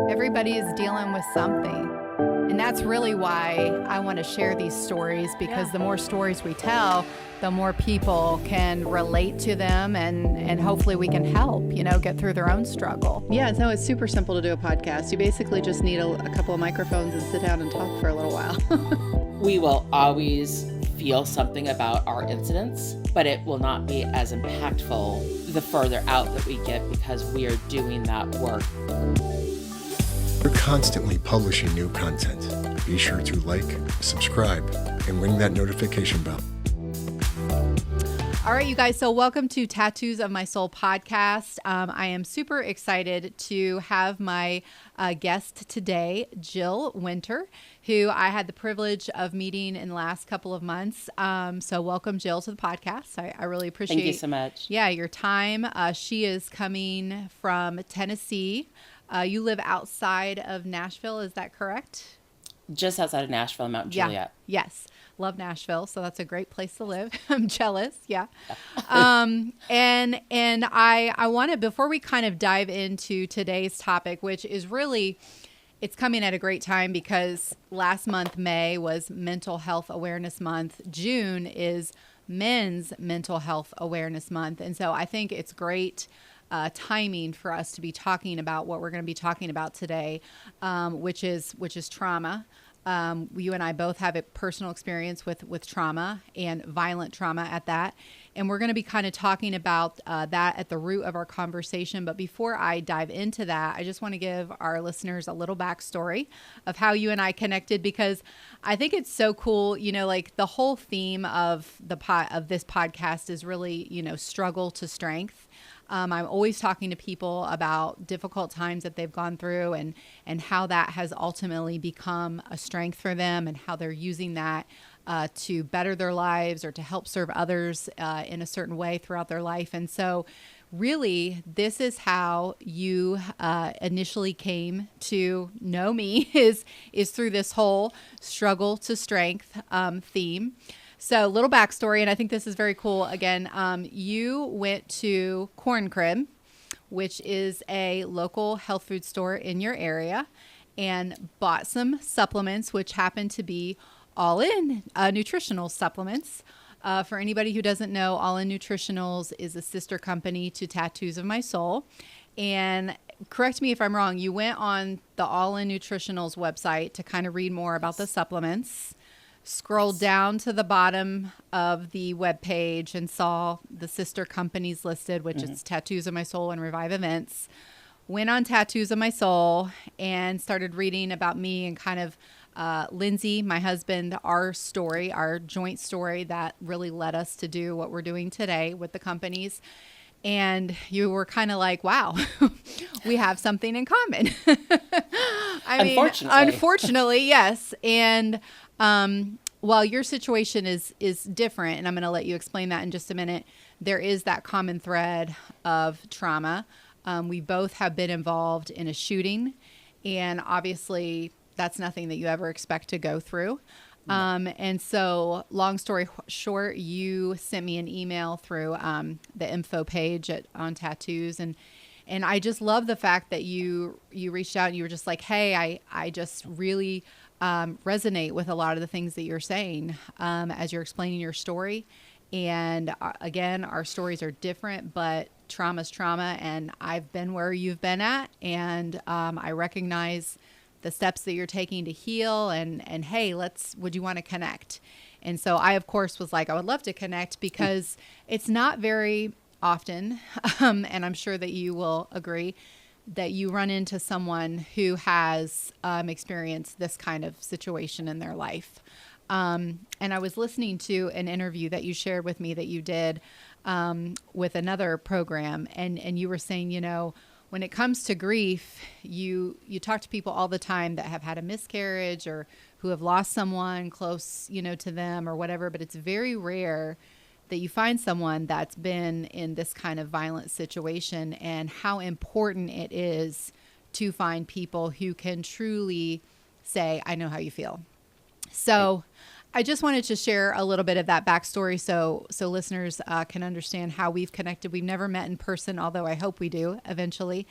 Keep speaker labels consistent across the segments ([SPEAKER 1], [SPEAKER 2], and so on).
[SPEAKER 1] Everybody is dealing with something. And that's really why I want to share these stories, because the more stories we tell, the more people can relate to them, and hopefully we can help, get through their own struggle.
[SPEAKER 2] Yeah, no, it's super simple to do a podcast. You basically just need a couple of microphones and sit down and talk for a little while.
[SPEAKER 3] We will always feel something about our incidents, but it will not be as impactful the further out that we get because we are doing that work.
[SPEAKER 4] We're constantly publishing new content. Be sure to like, subscribe, and ring that notification bell.
[SPEAKER 1] All right, you guys. So welcome to Tattoos of My Soul podcast. I am super excited to have my guest today, Jill Winter, who I had the privilege of meeting in the last couple of months. So welcome, Jill, to the podcast. I really appreciate
[SPEAKER 3] Thank you so much.
[SPEAKER 1] Yeah, your time. She is coming from Tennessee. You live outside of Nashville, is that correct?
[SPEAKER 3] Just outside of Nashville, Mount Juliet.
[SPEAKER 1] Yeah. Yes. Love Nashville. So that's a great place to live. I'm jealous. Yeah. And I want to, before we kind of dive into today's topic, which is really, it's coming at a great time because last month, May, was Mental Health Awareness Month. June is Men's Mental Health Awareness Month. And so I think it's great timing for us to be talking about what we're going to be talking about today, which is trauma. You and I both have a personal experience with trauma, and violent trauma at that. And we're going to be kind of talking about that at the root of our conversation. But before I dive into that, I just want to give our listeners a little backstory of how you and I connected, because I think it's so cool. Like the whole theme of this podcast is really, struggle to strength. I'm always talking to people about difficult times that they've gone through and how that has ultimately become a strength for them, and how they're using that to better their lives or to help serve others in a certain way throughout their life. And so really, this is how you initially came to know me is through this whole struggle to strength theme. So a little backstory, and I think this is very cool. Again, you went to Corn Crib, which is a local health food store in your area, and bought some supplements, which happen to be All-In nutritional supplements. For anybody who doesn't know, All-In Nutritionals is a sister company to Tattoos of My Soul. And correct me if I'm wrong, you went on the All-In Nutritionals website to kind of read more about the supplements. Scrolled down to the bottom of the webpage and saw the sister companies listed, which is Tattoos of My Soul and Revive Events. Went on Tattoos of My Soul and started reading about me and kind of Lindsay, my husband, our story, our joint story that really led us to do what we're doing today with the companies. And you were kind of like, wow, we have something in common. Unfortunately, yes. And while your situation is different, and I'm going to let you explain that in just a minute, there is that common thread of trauma. We both have been involved in a shooting, and obviously that's nothing that you ever expect to go through. And so long story short, you sent me an email through the info page on Tattoos. And I just love the fact that you reached out and you were just like, hey, I just really resonate with a lot of the things that you're saying as you're explaining your story. And again, our stories are different, but trauma's trauma. And I've been where you've been at. And I recognize the steps that you're taking to heal, and hey, would you want to connect? And so I, of course, was like, I would love to connect, because it's not very often, and I'm sure that you will agree, that you run into someone who has experienced this kind of situation in their life. And I was listening to an interview that you shared with me that you did with another program, and you were saying, when it comes to grief, you talk to people all the time that have had a miscarriage or who have lost someone close, to them or whatever, but it's very rare that you find someone that's been in this kind of violent situation, and how important it is to find people who can truly say, I know how you feel. So I just wanted to share a little bit of that backstory so listeners can understand how we've connected. We've never met in person, although I hope we do eventually.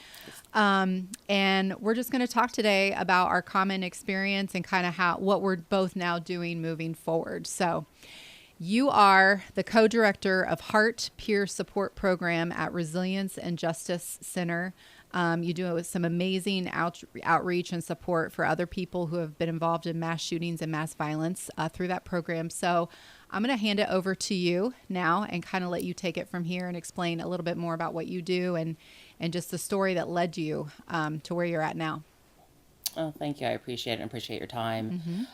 [SPEAKER 1] And we're just going to talk today about our common experience and kind of what we're both now doing moving forward. So you are the co-director of Heart Peer Support Program at Resilience and Justice Center. You do some amazing outreach and support for other people who have been involved in mass shootings and mass violence through that program. So I'm going to hand it over to you now and kind of let you take it from here and explain a little bit more about what you do and just the story that led you to where you're at now.
[SPEAKER 3] Oh, thank you. I appreciate it and appreciate your time.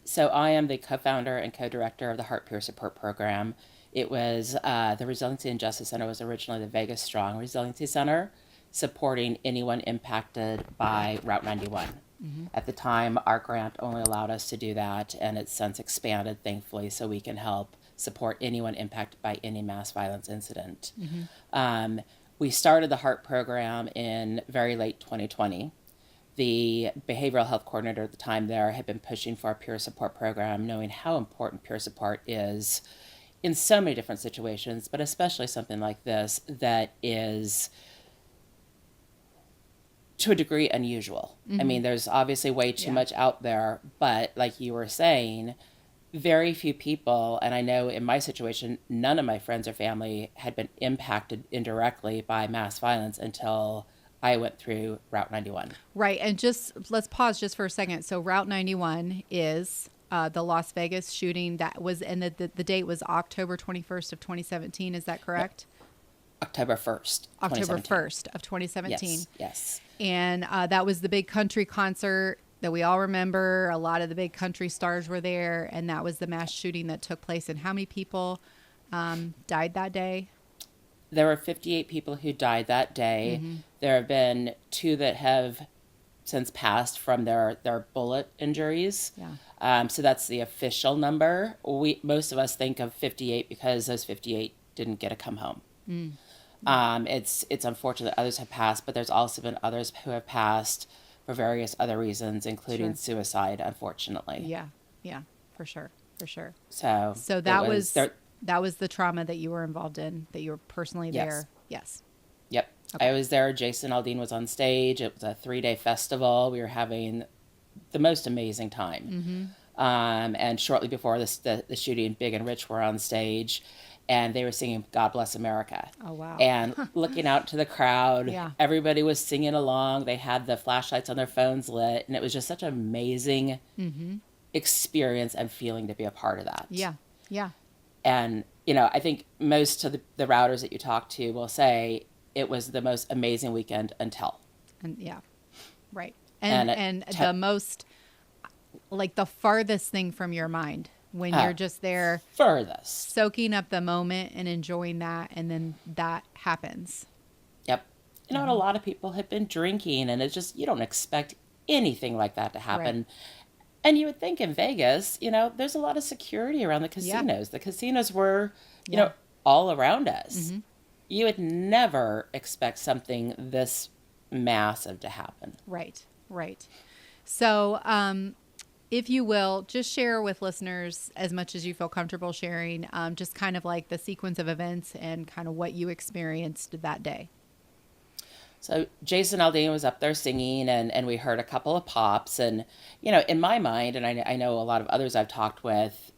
[SPEAKER 3] So I am the co-founder and co-director of the Heart Peer Support Program. It was the Resiliency and Justice Center was originally the Vegas Strong Resiliency Center, supporting anyone impacted by Route 91. At the time, our grant only allowed us to do that, and it's since expanded, thankfully, so we can help support anyone impacted by any mass violence incident. We started the HEART program in very late 2020. The behavioral health coordinator at the time there had been pushing for a peer support program, knowing how important peer support is in so many different situations, but especially something like this that is to a degree unusual. I mean, there's obviously way too much out there, but like you were saying, very few people, and I know in my situation, none of my friends or family had been impacted indirectly by mass violence until I went through Route 91.
[SPEAKER 1] Right. And let's pause just for a second. So Route 91 is the Las Vegas shooting that was, and the date was October 21st of 2017. Is that correct?
[SPEAKER 3] October 1st.
[SPEAKER 1] October 1st of 2017.
[SPEAKER 3] Yes.
[SPEAKER 1] And that was the big country concert that we all remember. A lot of the big country stars were there. And that was the mass shooting that took place. And how many people died that day?
[SPEAKER 3] There were 58 people who died that day. There have been 2 that have since passed from their bullet injuries. So that's the official number. Most of us think of 58 because those 58 didn't get to come home. It's unfortunate that others have passed, but there's also been others who have passed for various other reasons, including suicide, unfortunately.
[SPEAKER 1] Yeah, for sure.
[SPEAKER 3] So
[SPEAKER 1] that was the trauma that you were involved in, that you were personally there. Yes.
[SPEAKER 3] Yep. Okay. I was there. Jason Aldean was on stage. It was a 3-day festival. We were having the most amazing time. And shortly before the shooting, Big and Rich were on stage, and they were singing God Bless America.
[SPEAKER 1] Oh, wow.
[SPEAKER 3] And looking out to the crowd, everybody was singing along. They had the flashlights on their phones lit, and it was just such an amazing experience and feeling to be a part of that.
[SPEAKER 1] Yeah.
[SPEAKER 3] And, I think most of the routers that you talk to will say it was the most amazing weekend until.
[SPEAKER 1] Right. And the most, like the farthest thing from your mind when you're just there.
[SPEAKER 3] Furthest.
[SPEAKER 1] Soaking up the moment and enjoying that. And then that happens.
[SPEAKER 3] Yep. And a lot of people have been drinking, and it's just, you don't expect anything like that to happen. Right. And you would think in Vegas, there's a lot of security around the casinos. The casinos were, all around us. You would never expect something this massive to happen.
[SPEAKER 1] Right. So, if you will, just share with listeners as much as you feel comfortable sharing, just kind of like the sequence of events and kind of what you experienced that day.
[SPEAKER 3] So Jason Aldean was up there singing, and we heard a couple of pops. And, in my mind, and I know a lot of others I've talked with,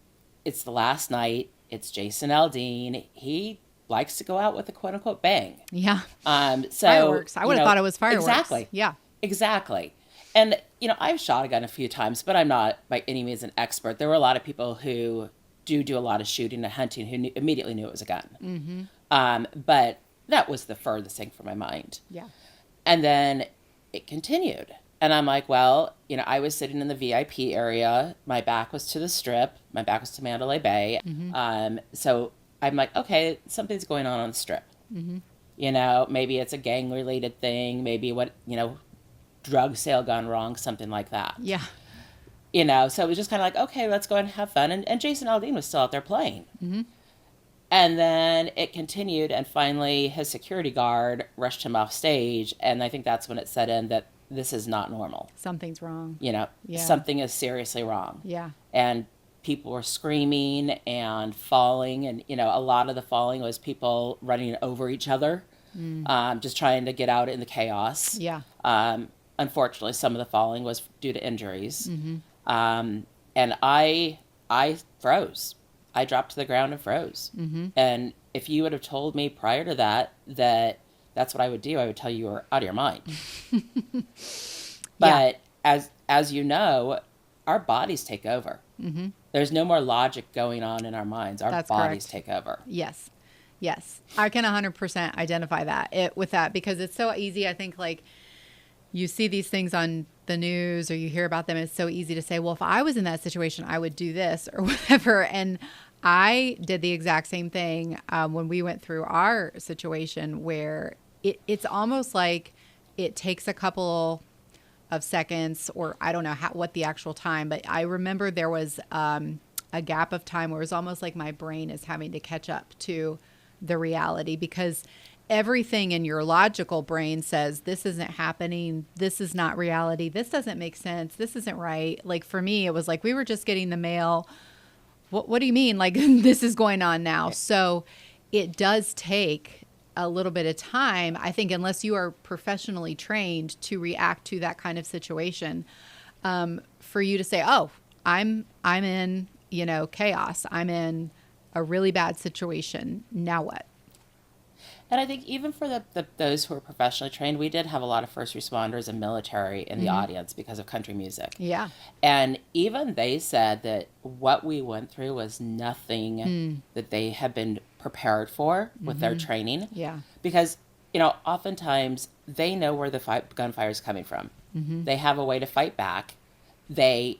[SPEAKER 3] it's the last night. It's Jason Aldean. He likes to go out with a quote-unquote bang.
[SPEAKER 1] Yeah.
[SPEAKER 3] So
[SPEAKER 1] fireworks. I would have thought it was fireworks.
[SPEAKER 3] Exactly.
[SPEAKER 1] Yeah.
[SPEAKER 3] Exactly. And, I've shot a gun a few times, but I'm not by any means an expert. There were a lot of people who do a lot of shooting and hunting who immediately knew it was a gun. But that was the furthest thing from my mind.
[SPEAKER 1] Yeah.
[SPEAKER 3] And then it continued. And I'm like, well, I was sitting in the VIP area. My back was to the Strip. My back was to Mandalay Bay. So I'm like, okay, something's going on the Strip. Maybe it's a gang-related thing. Maybe drug sale gone wrong, something like that.
[SPEAKER 1] Yeah.
[SPEAKER 3] So it was just kind of like, okay, let's go and have fun. And Jason Aldean was still out there playing. And then it continued, and finally his security guard rushed him off stage. And I think that's when it set in that this is not normal.
[SPEAKER 1] Something's wrong.
[SPEAKER 3] Something is seriously wrong.
[SPEAKER 1] Yeah.
[SPEAKER 3] And people were screaming and falling, and a lot of the falling was people running over each other, just trying to get out in the chaos.
[SPEAKER 1] Yeah.
[SPEAKER 3] Unfortunately, some of the falling was due to injuries. And I froze. I dropped to the ground and froze. And if you would have told me prior to that that's what I would do, I would tell you were out of your mind. But as you know, our bodies take over. There's no more logic going on in our minds. Our bodies take over.
[SPEAKER 1] Yes. I can 100% identify that with that, because it's so easy. I think, like, you see these things on the news or you hear about them. It's so easy to say, well, if I was in that situation, I would do this or whatever. And I did the exact same thing when we went through our situation, where it's almost like it takes a couple of seconds, or I don't know what the actual time, but I remember there was a gap of time where it was almost like my brain is having to catch up to the reality, because everything in your logical brain says, this isn't happening, this is not reality, this doesn't make sense, this isn't right. Like, for me, it was like, we were just getting the mail. What do you mean? Like, this is going on now. So it does take a little bit of time, I think, unless you are professionally trained to react to that kind of situation, for you to say, oh, I'm in, chaos. I'm in a really bad situation. Now what?
[SPEAKER 3] And I think even for those who are professionally trained, we did have a lot of first responders and military in the audience because of country music.
[SPEAKER 1] Yeah.
[SPEAKER 3] And even they said that what we went through was nothing that they had been prepared for with their training.
[SPEAKER 1] Yeah.
[SPEAKER 3] Because, oftentimes they know where the gunfire is coming from. They have a way to fight back. They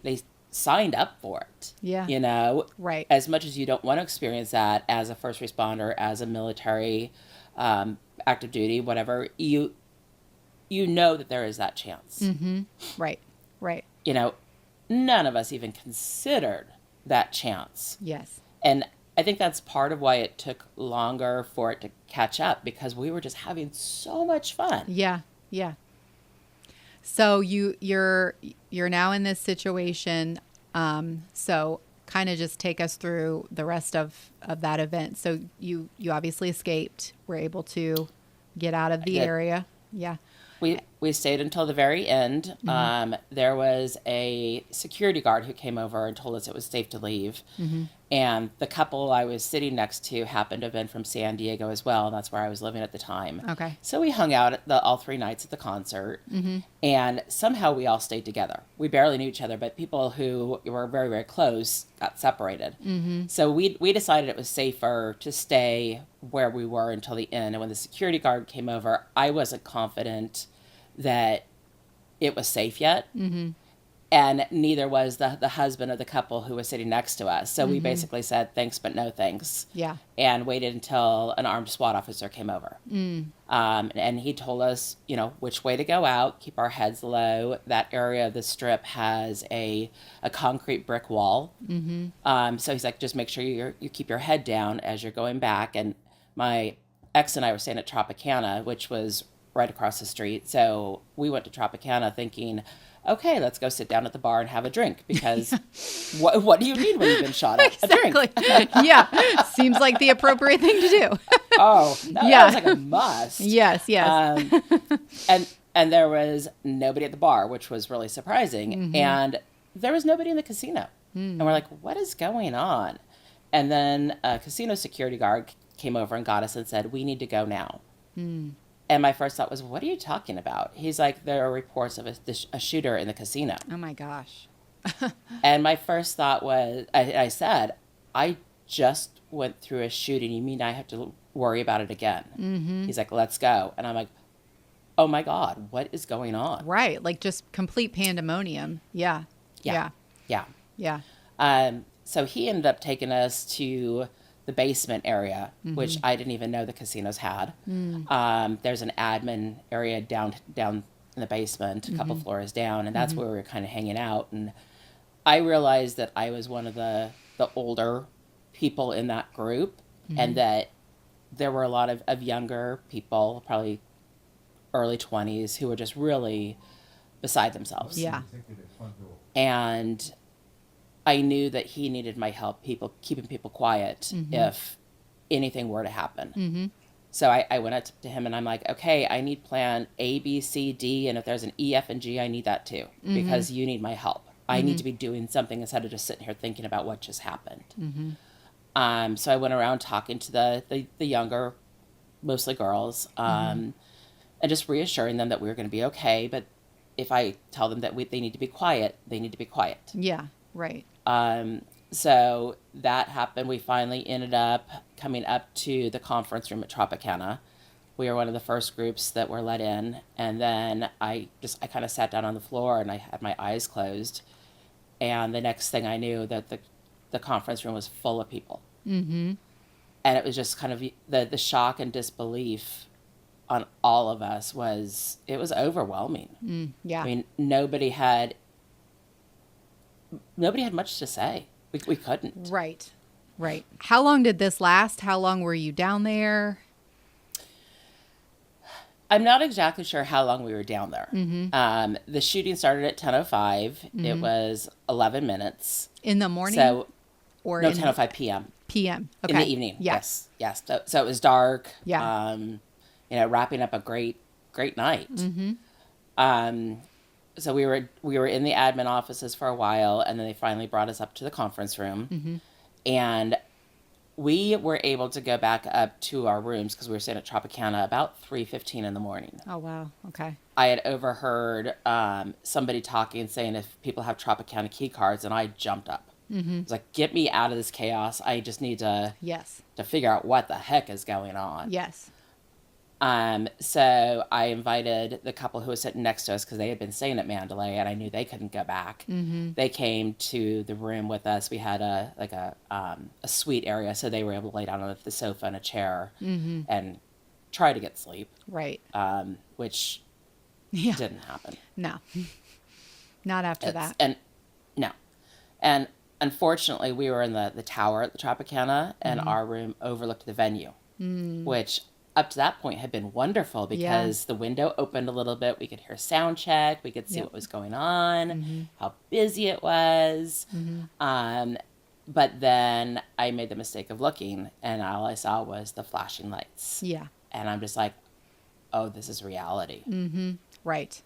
[SPEAKER 3] signed up for it.
[SPEAKER 1] Yeah. Right.
[SPEAKER 3] As much as you don't want to experience that as a first responder, as a military, active duty, whatever, you know that there is that chance.
[SPEAKER 1] Right.
[SPEAKER 3] None of us even considered that chance.
[SPEAKER 1] Yes.
[SPEAKER 3] And I think that's part of why it took longer for it to catch up, because we were just having so much fun.
[SPEAKER 1] Yeah. So you're now in this situation. So kind of just take us through the rest of that event. So you obviously escaped, were able to get out of the area. Yeah.
[SPEAKER 3] We stayed until the very end. There was a security guard who came over and told us it was safe to leave. And the couple I was sitting next to happened to have been from San Diego as well. And that's where I was living at the time.
[SPEAKER 1] Okay.
[SPEAKER 3] So we hung out all 3 nights at the concert. And somehow we all stayed together. We barely knew each other, but people who were very, very close got separated. So we decided it was safer to stay where we were until the end. And when the security guard came over, I wasn't confident that it was safe yet. And neither was the husband of the couple who was sitting next to us. So we basically said, thanks, but no thanks.
[SPEAKER 1] Yeah.
[SPEAKER 3] And waited until an armed SWAT officer came over. And he told us, which way to go out, keep our heads low. That area of the strip has a concrete brick wall. So he's like, just make sure you keep your head down as you're going back. And my ex and I were staying at Tropicana, which was right across the street. So we went to Tropicana thinking, okay, let's go sit down at the bar and have a drink, because what do you need when you've been shot at?
[SPEAKER 1] Exactly.
[SPEAKER 3] A drink.
[SPEAKER 1] Yeah. Seems like the appropriate thing to do.
[SPEAKER 3] That was like a must.
[SPEAKER 1] Yes.
[SPEAKER 3] And there was nobody at the bar, which was really surprising. And there was nobody in the casino. And we're like, what is going on? And then a casino security guard came over and got us and said, we need to go now. And my first thought was, what are you talking about? He's like, there are reports of a shooter in the casino.
[SPEAKER 1] Oh, my gosh.
[SPEAKER 3] And my first thought was, I said, I just went through a shooting. You mean I have to worry about it again? He's like, let's go. And I'm like, oh, my God, what is going on?
[SPEAKER 1] Right. Like, just complete pandemonium. Yeah.
[SPEAKER 3] So he ended up taking us to the basement area, which I didn't even know the casinos had. There's an admin area down in the basement, a couple floors down, and that's where we were kind of hanging out. And I realized that I was one of the older people in that group, and that there were a lot of younger people, probably early 20s, who were just really beside themselves.
[SPEAKER 1] Yeah.
[SPEAKER 3] And I knew that he needed my help, keeping people quiet if anything were to happen. So I went up to him and I'm like, okay, I need plan A, B, C, D. And if there's an E, F, and G, I need that too, because you need my help. I need to be doing something instead of just sitting here thinking about what just happened. So I went around talking to the younger, mostly girls, and just reassuring them that we were going to be okay. But if I tell them that they need to be quiet, they need to be quiet.
[SPEAKER 1] Yeah, right.
[SPEAKER 3] So that happened. We finally ended up coming up to the conference room at Tropicana. We were one of the first groups that were let in. And then I kind of sat down on the floor and I had my eyes closed. And the next thing I knew, that the conference room was full of people. And it was just kind of the shock and disbelief on all of us was overwhelming.
[SPEAKER 1] Yeah.
[SPEAKER 3] I mean, nobody had much to say. We couldn't.
[SPEAKER 1] Right. How long did this last? How long were you down there?
[SPEAKER 3] I'm not exactly sure how long we were down there. The shooting started at 10:05. It was 11 minutes.
[SPEAKER 1] In the morning?
[SPEAKER 3] So,
[SPEAKER 1] or
[SPEAKER 3] no, 10:05 p.m.
[SPEAKER 1] PM. Okay.
[SPEAKER 3] In the evening.
[SPEAKER 1] Yeah.
[SPEAKER 3] Yes. So it was dark.
[SPEAKER 1] Yeah.
[SPEAKER 3] Wrapping up a great night. So we were in the admin offices for a while, and then they finally brought us up to the conference room. And we were able to go back up to our rooms because we were staying at Tropicana about 3:15 in the morning.
[SPEAKER 1] Oh, wow. Okay.
[SPEAKER 3] I had overheard somebody talking, saying if people have Tropicana key cards, and I jumped up. I was like, get me out of this chaos. I just need to figure out what the heck is going on.
[SPEAKER 1] Yes.
[SPEAKER 3] So I invited the couple who was sitting next to us, because they had been staying at Mandalay and I knew they couldn't go back. They came to the room with us. We had a suite area, so they were able to lay down on the sofa and a chair and try to get sleep.
[SPEAKER 1] Right.
[SPEAKER 3] Which didn't happen.
[SPEAKER 1] No. Not after that.
[SPEAKER 3] And unfortunately, we were in the tower at the Tropicana, and our room overlooked the venue, which up to that point had been wonderful, because the window opened a little bit. We could hear sound check. We could see what was going on, how busy it was. But then I made the mistake of looking, and all I saw was the flashing lights.
[SPEAKER 1] Yeah.
[SPEAKER 3] And I'm just like, oh, this is reality.
[SPEAKER 1] Right.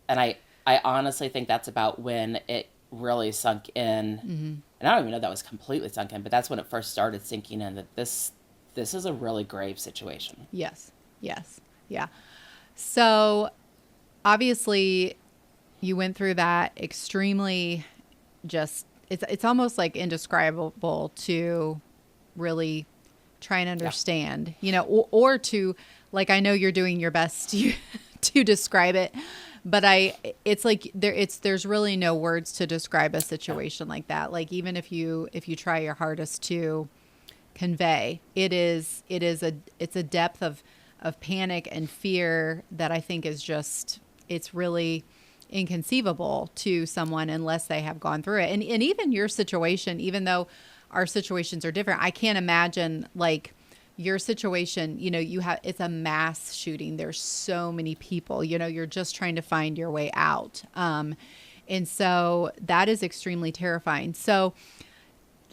[SPEAKER 3] And I honestly think that's about when it really sunk in. And I don't even know that was completely sunk in, but that's when it first started sinking in, that this is a really grave situation.
[SPEAKER 1] Yes. Yeah. So obviously you went through that extremely, just, it's almost like indescribable to really try and understand, or to, like, I know you're doing your best to describe it, but it's like there's really no words to describe a situation like that. Like, even if you try your hardest to convey, it's a depth of panic and fear that I think is just, it's really inconceivable to someone unless they have gone through it. And even your situation, even though our situations are different, I can't imagine, like, your situation, it's a mass shooting. There's so many people, you're just trying to find your way out. And so that is extremely terrifying. So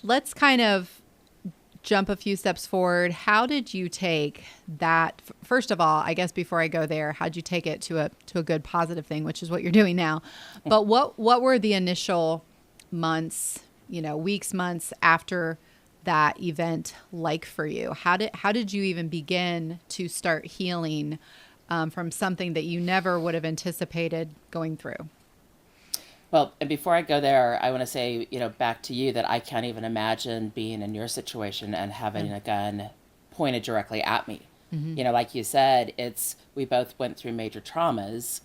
[SPEAKER 1] let's kind of jump a few steps forward. How did you take that? First of all, I guess before I go there, how'd you take it to a good positive thing, which is what you're doing now? But what were the initial months, weeks, months after that event like for you? How did you even begin to start healing from something that you never would have anticipated going through?
[SPEAKER 3] Well, and before I go there, I want to say, back to you, that I can't even imagine being in your situation and having a gun pointed directly at me. Like you said, we both went through major traumas,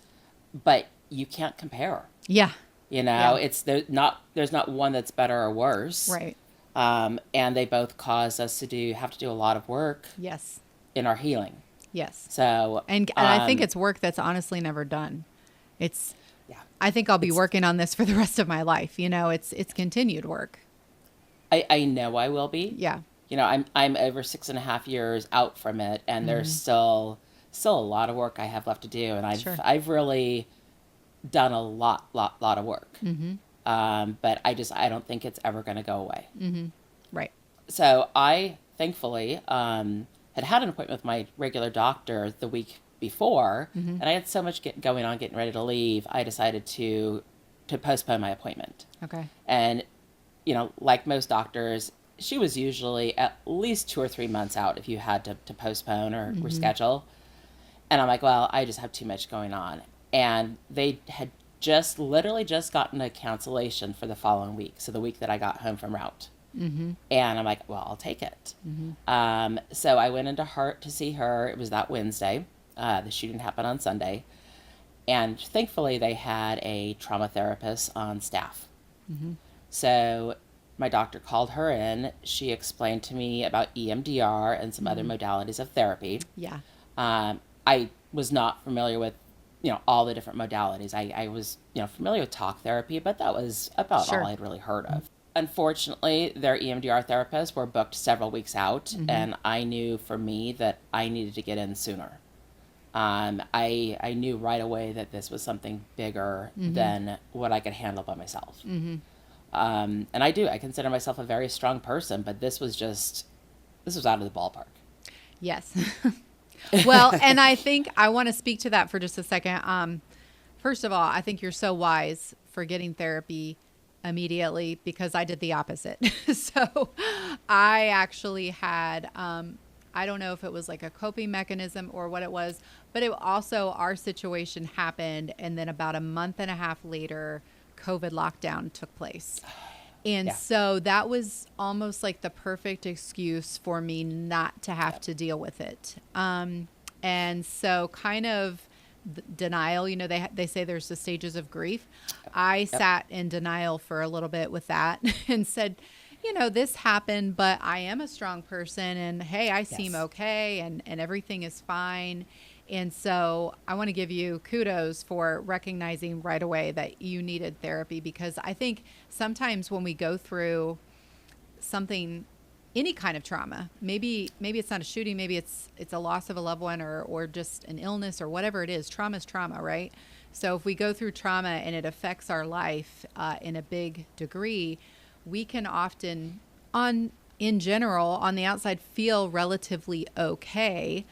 [SPEAKER 3] but you can't compare.
[SPEAKER 1] Yeah.
[SPEAKER 3] There's not one that's better or worse.
[SPEAKER 1] Right.
[SPEAKER 3] And they both cause us to have to do a lot of work.
[SPEAKER 1] Yes.
[SPEAKER 3] In our healing.
[SPEAKER 1] Yes.
[SPEAKER 3] So,
[SPEAKER 1] and I think it's work that's honestly never done. I think I'll be working on this for the rest of my life. It's continued work.
[SPEAKER 3] I know I will be.
[SPEAKER 1] Yeah.
[SPEAKER 3] I'm over 6.5 years out from it, and there's still a lot of work I have left to do. And I've really done a lot of work. But I don't think it's ever going to go away.
[SPEAKER 1] Right.
[SPEAKER 3] So I thankfully had an appointment with my regular doctor the week before, and I had so much going on, getting ready to leave. I decided to postpone my appointment.
[SPEAKER 1] Okay.
[SPEAKER 3] And like most doctors, she was usually at least 2 or 3 months out if you had to postpone or reschedule. And I'm like, well, I just have too much going on. And they had literally just gotten a cancellation for the following week. So the week that I got home from route. And I'm like, well, I'll take it. So I went into Hart to see her. It was that Wednesday. The shooting happened on Sunday. And thankfully they had a trauma therapist on staff. So my doctor called her in. She explained to me about EMDR and some other modalities of therapy.
[SPEAKER 1] Yeah.
[SPEAKER 3] I was not familiar with, all the different modalities. I was, familiar with talk therapy, but that was about all I'd really heard of. Unfortunately, their EMDR therapists were booked several weeks out, and I knew for me that I needed to get in sooner. I knew right away that this was something bigger than what I could handle by myself. And I consider myself a very strong person, but this was out of the ballpark.
[SPEAKER 1] Yes. Well, and I think I want to speak to that for just a second. First of all, I think you're so wise for getting therapy immediately, because I did the opposite. So I actually had, I don't know if it was like a coping mechanism or what it was, but it also, our situation happened. And then about a month and a half later, COVID lockdown took place. And so that was almost like the perfect excuse for me not to have to deal with it. And so kind of denial, they say there's the stages of grief. I sat in denial for a little bit with that and said, this happened, but I am a strong person, and hey, I seem okay, and everything is fine. And so I want to give you kudos for recognizing right away that you needed therapy, because I think sometimes when we go through something, any kind of trauma, maybe it's not a shooting, maybe it's a loss of a loved one or just an illness or whatever it is, trauma is trauma, right? So if we go through trauma and it affects our life in a big degree, we can often, in general, on the outside, feel relatively okay.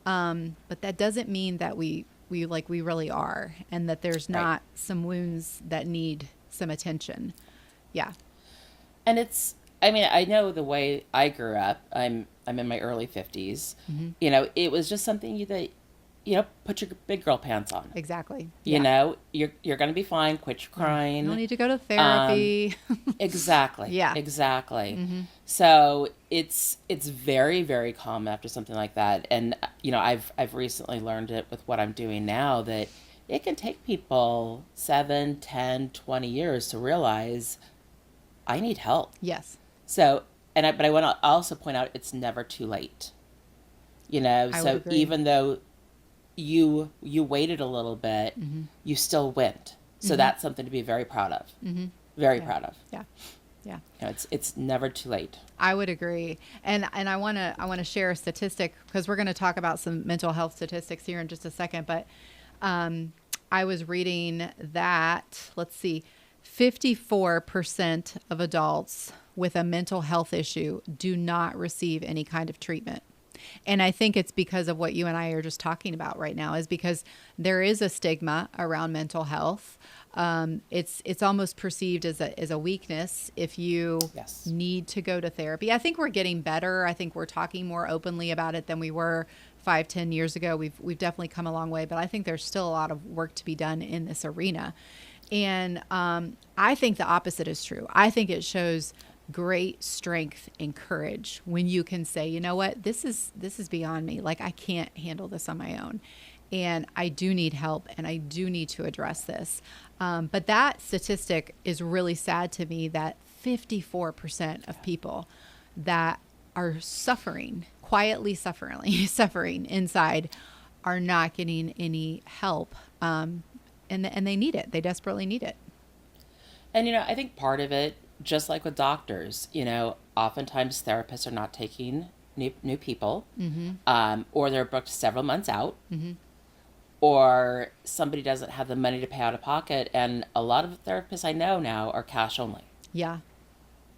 [SPEAKER 1] But that doesn't mean that we really are, and that there's not some wounds that need some attention. Yeah.
[SPEAKER 3] And I know the way I grew up, I'm in my early 50s. It was just something that, put your big girl pants on.
[SPEAKER 1] Exactly.
[SPEAKER 3] You're going to be fine. Quit your crying.
[SPEAKER 1] You don't need to go to therapy.
[SPEAKER 3] Exactly.
[SPEAKER 1] Yeah.
[SPEAKER 3] Exactly. So it's very, very common after something like that. And, I've recently learned it with what I'm doing now, that it can take people 7, 10, 20 years to realize I need help.
[SPEAKER 1] Yes.
[SPEAKER 3] So, but I want to also point out, it's never too late.
[SPEAKER 1] I would agree.
[SPEAKER 3] Even though you waited a little bit, you still went. So that's something to be very proud of. Very proud of.
[SPEAKER 1] Yeah. Yeah.
[SPEAKER 3] It's never too late.
[SPEAKER 1] I would agree. And I want to share a statistic, because we're going to talk about some mental health statistics here in just a second, but I was reading that, 54% of adults with a mental health issue do not receive any kind of treatment. And I think it's because of what you and I are just talking about right now, is because there is a stigma around mental health. It's almost perceived as a weakness if you need to go to therapy. I think we're getting better. I think we're talking more openly about it than we were 5-10 years ago. We've definitely come a long way, but I think there's still a lot of work to be done in this arena. And I think the opposite is true. I think it shows great strength and courage when you can say, you know what, this is beyond me. Like, I can't handle this on my own, and I do need help, and I do need to address this. But that statistic is really sad to me, that 54% of people that are suffering, quietly suffering inside, are not getting any help. And they need it. They desperately need it.
[SPEAKER 3] And, I think part of it, just like with doctors, oftentimes therapists are not taking new people, or they're booked several months out, or somebody doesn't have the money to pay out of pocket. And a lot of therapists I know now are cash only.
[SPEAKER 1] Yeah.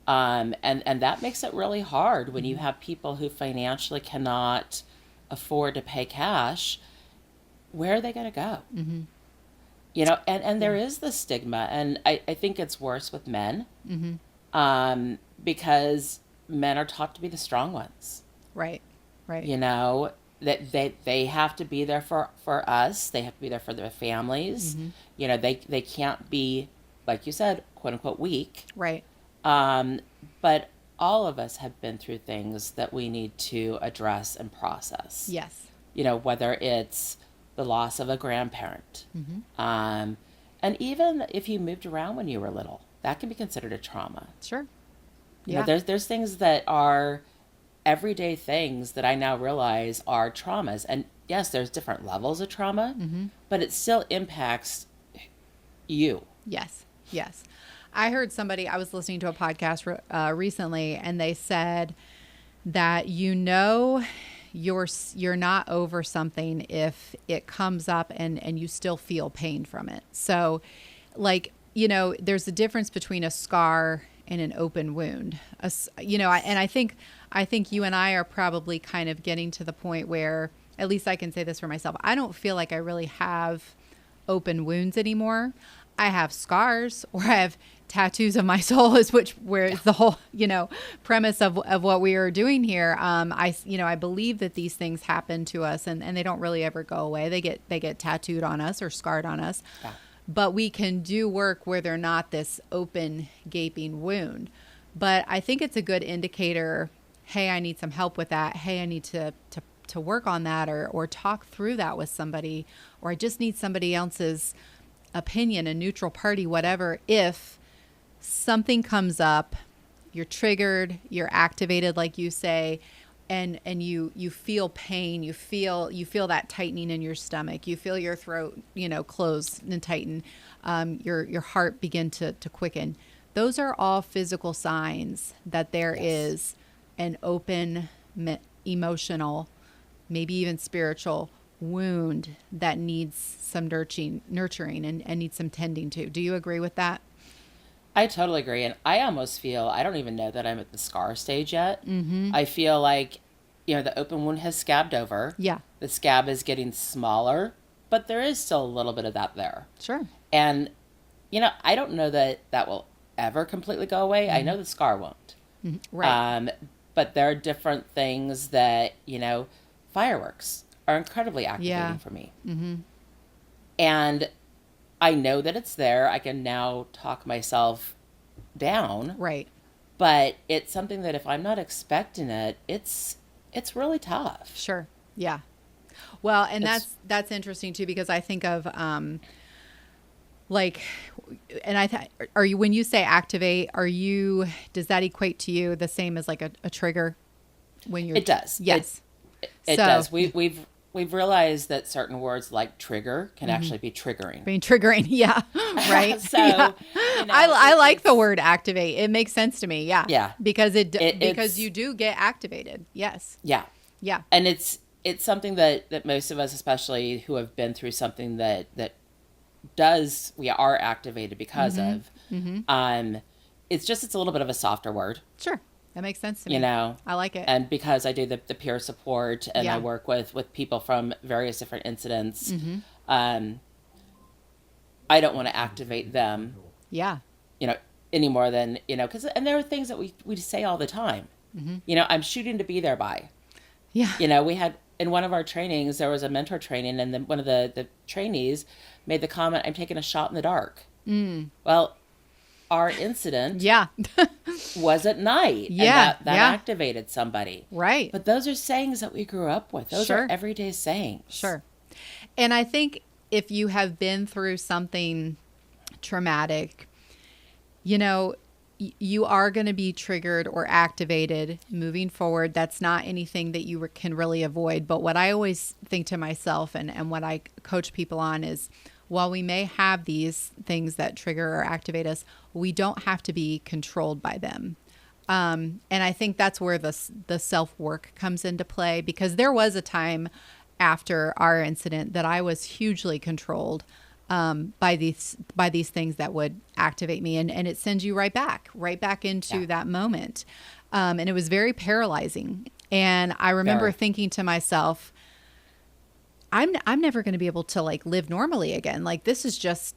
[SPEAKER 3] And that makes it really hard when you have people who financially cannot afford to pay cash. Where are they going to go?
[SPEAKER 1] Mm-hmm.
[SPEAKER 3] You know, and there is the stigma, and I think it's worse with men, because men are taught to be the strong ones.
[SPEAKER 1] Right. Right.
[SPEAKER 3] You know, that they have to be there for us. They have to be there for their families. You know, they can't be, like you said, quote unquote, weak.
[SPEAKER 1] Right.
[SPEAKER 3] But all of us have been through things that we need to address and process.
[SPEAKER 1] Yes.
[SPEAKER 3] You know, whether it's the loss of a grandparent. And even if you moved around when you were little, that can be considered a trauma.
[SPEAKER 1] Sure.
[SPEAKER 3] You know, there's things that are everyday things that I now realize are traumas. And yes, there's different levels of trauma, but it still impacts you.
[SPEAKER 1] Yes. Yes. I heard somebody, I was listening to a podcast recently, and they said that, you know, you're not over something if it comes up and you still feel pain from it. So, like, you know, there's a difference between a scar and an open wound. You know, and I think you and I are probably kind of getting to the point where, at least I can say this for myself, I don't feel like I really have open wounds anymore. I have scars, or I have tattoos of my soul, where is the whole, you know, premise of what we are doing here. I believe that these things happen to us, and they don't really ever go away. They get tattooed on us or scarred on us. Yeah. But we can do work where they're not this open, gaping wound. But I think it's a good indicator, hey, I need some help with that. Hey, I need to work on that, or talk through that with somebody, or I just need somebody else's opinion, a neutral party, whatever. If something comes up, you're triggered, you're activated, like you say, and you feel pain, you feel that tightening in your stomach, you feel your throat, you know, close and tighten, your heart begin to quicken. Those are all physical signs that there is an open, emotional, maybe even spiritual wound that needs some nurturing and needs some tending to. Do you agree with that?
[SPEAKER 3] I totally agree. And I almost feel, I don't even know that I'm at the scar stage yet. I feel like, you know, the open wound has scabbed over. Yeah. The scab is getting smaller, but there is still a little bit of that there.
[SPEAKER 1] Sure.
[SPEAKER 3] And, you know, I don't know that will ever completely go away. I know the scar won't. Right. But there are different things that, you know, fireworks are incredibly activating for me. And I know that it's there. I can now talk myself down. Right. But it's something that if I'm not expecting it, it's really tough.
[SPEAKER 1] Sure. Yeah. Well, and that's interesting too, because I think of like, and are you, when you say activate, does that equate to you the same as like a trigger when you're?
[SPEAKER 3] It does.
[SPEAKER 1] Yes.
[SPEAKER 3] It does. We've realized that certain words like trigger can actually be triggering.
[SPEAKER 1] Being triggering, yeah, right.
[SPEAKER 3] So,
[SPEAKER 1] yeah.
[SPEAKER 3] You know,
[SPEAKER 1] I like the word activate. It makes sense to me. Yeah,
[SPEAKER 3] yeah,
[SPEAKER 1] because because you do get activated. Yes.
[SPEAKER 3] Yeah,
[SPEAKER 1] yeah,
[SPEAKER 3] and it's something that most of us, especially who have been through something that we are activated because of. It's a little bit of a softer word.
[SPEAKER 1] Sure. That makes sense to me.
[SPEAKER 3] You know,
[SPEAKER 1] I like it.
[SPEAKER 3] And because I do the peer support and I work with people from various different incidents, I don't want to activate them. Yeah. You know, any more than, you know, and there are things that we say all the time. You know, I'm shooting to be there by. Yeah. You know, we had in one of our trainings, there was a mentor training, and then one of the trainees made the comment, "I'm taking a shot in the dark." Well, our incident was at night.
[SPEAKER 1] Yeah.
[SPEAKER 3] And that activated somebody.
[SPEAKER 1] Right.
[SPEAKER 3] But those are sayings that we grew up with. Those are everyday sayings.
[SPEAKER 1] Sure. And I think if you have been through something traumatic, you know, you are going to be triggered or activated moving forward. That's not anything that you can really avoid. But what I always think to myself and what I coach people on is, while we may have these things that trigger or activate us, we don't have to be controlled by them. And I think that's where the self-work comes into play, because there was a time after our incident that I was hugely controlled by these things that would activate me, and it sends you right back into that moment. And it was very paralyzing. And I remember thinking to myself, I'm never going to be able to like live normally again. Like, this is just,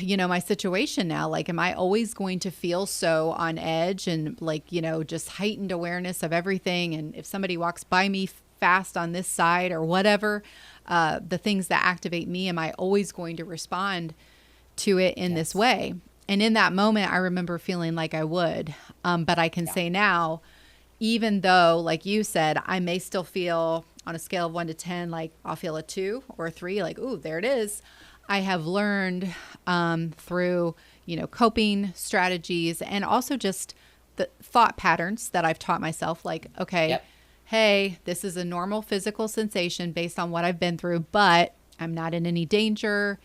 [SPEAKER 1] my situation now. Like, am I always going to feel so on edge and like, just heightened awareness of everything? And if somebody walks by me fast on this side or whatever, the things that activate me, am I always going to respond to it in this way? And in that moment, I remember feeling like I would. But I can say now, even though, like you said, I may still feel on a scale of 1 to 10, like I'll feel a 2 or a 3, like, ooh, there it is. I have learned through, coping strategies and also just the thought patterns that I've taught myself, like, okay, hey, this is a normal physical sensation based on what I've been through, but I'm not in any danger.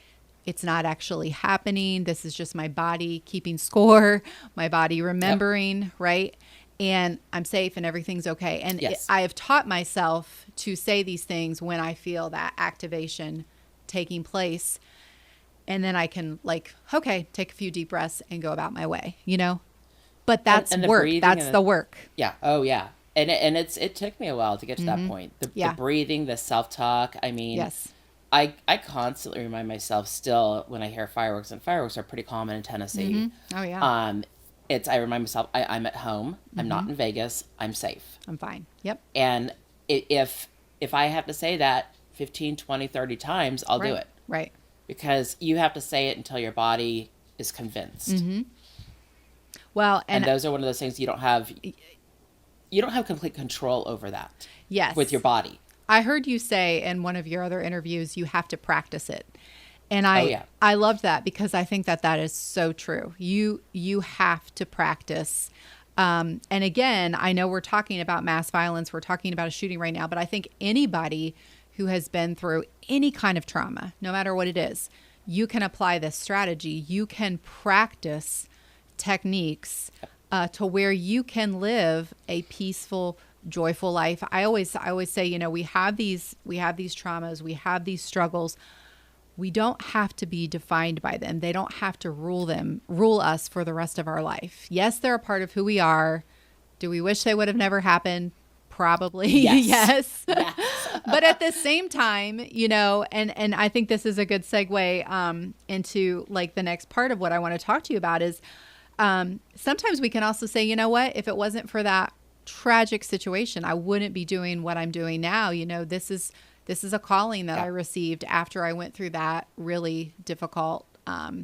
[SPEAKER 1] It's not actually happening. This is just my body keeping score, my body remembering, right? And I'm safe and everything's okay. And I have taught myself to say these things when I feel that activation taking place. And then I can like, okay, take a few deep breaths and go about my way, But that's
[SPEAKER 3] and
[SPEAKER 1] work. That's the work.
[SPEAKER 3] Yeah. Oh, yeah. And it took me a while to get to that point. The breathing, the self-talk. I mean, I constantly remind myself still when I hear fireworks, and fireworks are pretty common in Tennessee.
[SPEAKER 1] Oh, yeah.
[SPEAKER 3] I remind myself, I'm at home. I'm not in Vegas. I'm safe.
[SPEAKER 1] I'm fine. Yep.
[SPEAKER 3] And if I have to say that 15, 20, 30 times, I'll do it.
[SPEAKER 1] Right.
[SPEAKER 3] Because you have to say it until your body is convinced.
[SPEAKER 1] Well,
[SPEAKER 3] and those are one of those things you don't have complete control over that.
[SPEAKER 1] Yes.
[SPEAKER 3] With your body.
[SPEAKER 1] I heard you say in one of your other interviews, you have to practice it. And I loved that because I think that is so true. You have to practice. And again, I know we're talking about mass violence. We're talking about a shooting right now, but I think anybody who has been through any kind of trauma, no matter what it is, you can apply this strategy. You can practice techniques to where you can live a peaceful, joyful life. I always say, we have these traumas, we have these struggles. We don't have to be defined by them. They don't have to rule us for the rest of our life. Yes, they're a part of who we are. Do we wish they would have never happened? Probably. Yes. But at the same time, and I think this is a good segue into like the next part of what I want to talk to you about is sometimes we can also say, you know what, if it wasn't for that tragic situation, I wouldn't be doing what I'm doing now. This is a calling that I received after I went through that really difficult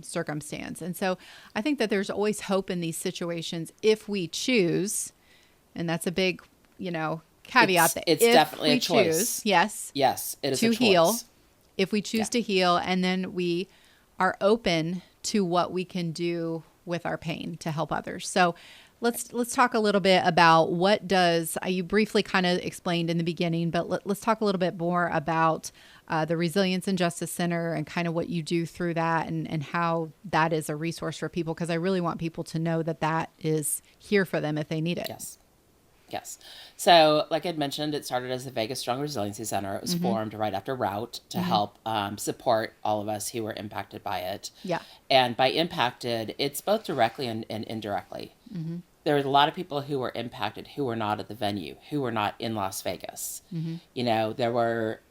[SPEAKER 1] circumstance. And so I think that there's always hope in these situations if we choose, and that's a big, caveat.
[SPEAKER 3] It's definitely a choice.
[SPEAKER 1] Yes,
[SPEAKER 3] it is a choice.
[SPEAKER 1] To heal. If we choose to heal, and then we are open to what we can do with our pain to help others. So let's talk a little bit about you briefly kind of explained in the beginning, but let's talk a little bit more about the Resilience and Justice Center and kind of what you do through that and how that is a resource for people, because I really want people to know that is here for them if they need it.
[SPEAKER 3] Yes. So like I'd mentioned, it started as the Vegas Strong Resiliency Center. It was formed right after Route to help support all of us who were impacted by it. Yeah. And by impacted, it's both directly and indirectly. There were a lot of people who were impacted who were not at the venue, who were not in Las Vegas. There were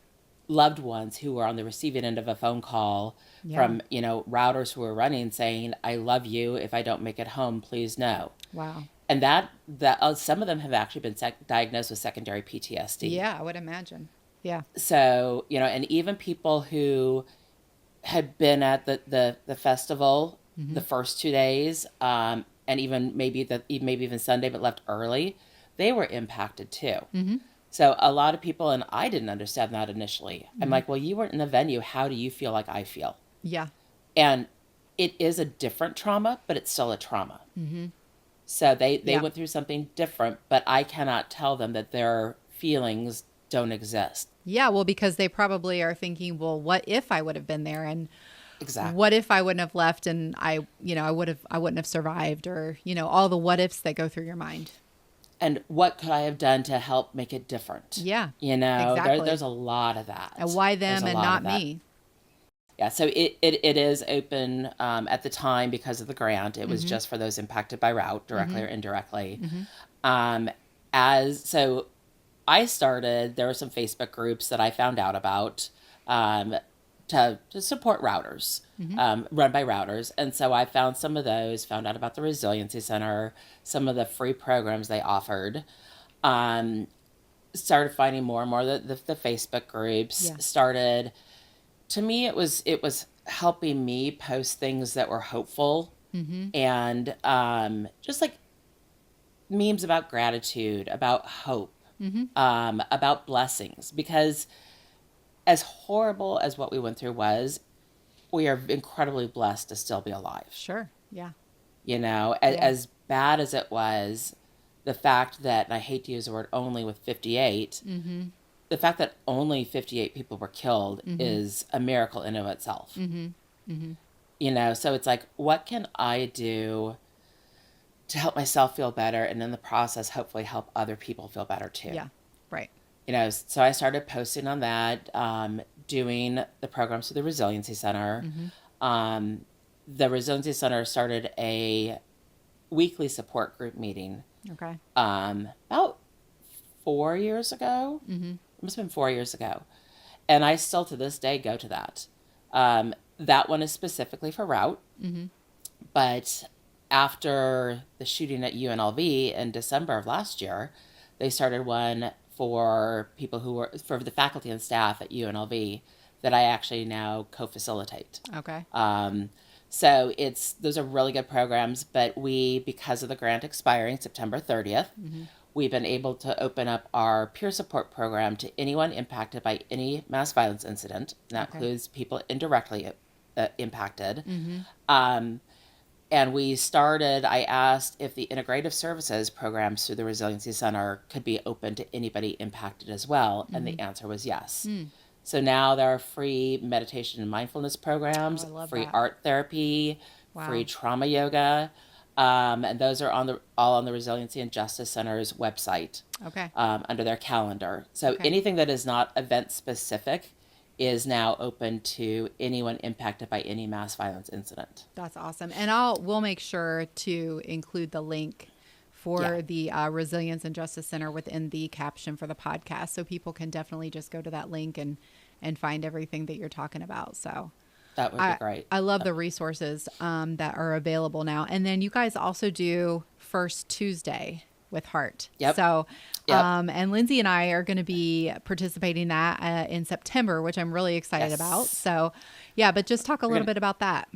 [SPEAKER 3] loved ones who were on the receiving end of a phone call from, routers who were running saying, I love you. If I don't make it home, please know.
[SPEAKER 1] Wow.
[SPEAKER 3] And that some of them have actually been diagnosed with secondary PTSD.
[SPEAKER 1] Yeah, I would imagine. Yeah.
[SPEAKER 3] So, and even people who had been at the festival the first 2 days, and even maybe even Sunday, but left early, they were impacted too. So a lot of people, and I didn't understand that initially. I'm like, well, you weren't in the venue. How do you feel like I feel? Yeah. And it is a different trauma, but it's still a trauma. So they went through something different, but I cannot tell them that their feelings don't exist.
[SPEAKER 1] Yeah, well, because they probably are thinking, well, what if I would have been there? And what if I wouldn't have left and I wouldn't have survived, or, all the what ifs that go through your mind.
[SPEAKER 3] and what could I have done to help make it different?
[SPEAKER 1] Yeah,
[SPEAKER 3] You know,
[SPEAKER 1] exactly.
[SPEAKER 3] there's a lot of that.
[SPEAKER 1] And why
[SPEAKER 3] There's
[SPEAKER 1] them
[SPEAKER 3] a
[SPEAKER 1] and
[SPEAKER 3] lot
[SPEAKER 1] not
[SPEAKER 3] of that.
[SPEAKER 1] me?
[SPEAKER 3] Yeah, so it is open at the time because of the grant. It was just for those impacted by route, directly or indirectly. Um, so I started, there were some Facebook groups that I found out about to support routers, run by routers. And so I found some of those, found out about the Resiliency Center, some of the free programs they offered. Started finding more and more the Facebook groups.
[SPEAKER 1] Yeah.
[SPEAKER 3] Started, to me, it was helping me post things that were hopeful and just like memes about gratitude, about hope, about blessings. Because as horrible as what we went through was, we are incredibly blessed to still be alive.
[SPEAKER 1] Sure. Yeah.
[SPEAKER 3] You know, as bad as it was, the fact that, and I hate to use the word only with 58, the fact that only 58 people were killed is a miracle in and of itself. You know, so it's like, what can I do to help myself feel better, and in the process, hopefully help other people feel better too?
[SPEAKER 1] Yeah. Right.
[SPEAKER 3] You know, so I started posting on that, doing the programs through the Resiliency Center. The Resiliency Center started a weekly support group meeting
[SPEAKER 1] Okay.
[SPEAKER 3] about 4 years ago. It must have been 4 years ago. And I still to this day go to that. That one is specifically for route. But after the shooting at UNLV in December of last year, they started one for people who were, for the faculty and staff at UNLV that I actually now co-facilitate.
[SPEAKER 1] Okay.
[SPEAKER 3] So those are really good programs, but because of the grant expiring September 30th, we've been able to open up our peer support program to anyone impacted by any mass violence incident. And that includes people indirectly impacted. And I asked if the integrative services programs through the Resiliency Center could be open to anybody impacted as well. And the answer was yes. So now there are free meditation and mindfulness programs, free art therapy, free trauma yoga. And those are all on the Resiliency and Justice Center's website.
[SPEAKER 1] Okay.
[SPEAKER 3] Under their calendar. So anything that is not event specific is now open to anyone impacted by any mass violence incident.
[SPEAKER 1] That's awesome. And we'll make sure to include the link for the Resilience and Justice Center within the caption for the podcast. So people can definitely just go to that link and find everything that you're talking about. So
[SPEAKER 3] that would be great.
[SPEAKER 1] I love the resources that are available now. And then you guys also do First Tuesday with Heart.
[SPEAKER 3] Yep.
[SPEAKER 1] So, and Lindsay and I are going to be participating in that in September, which I'm really excited about. So, yeah, but just talk a little bit about that.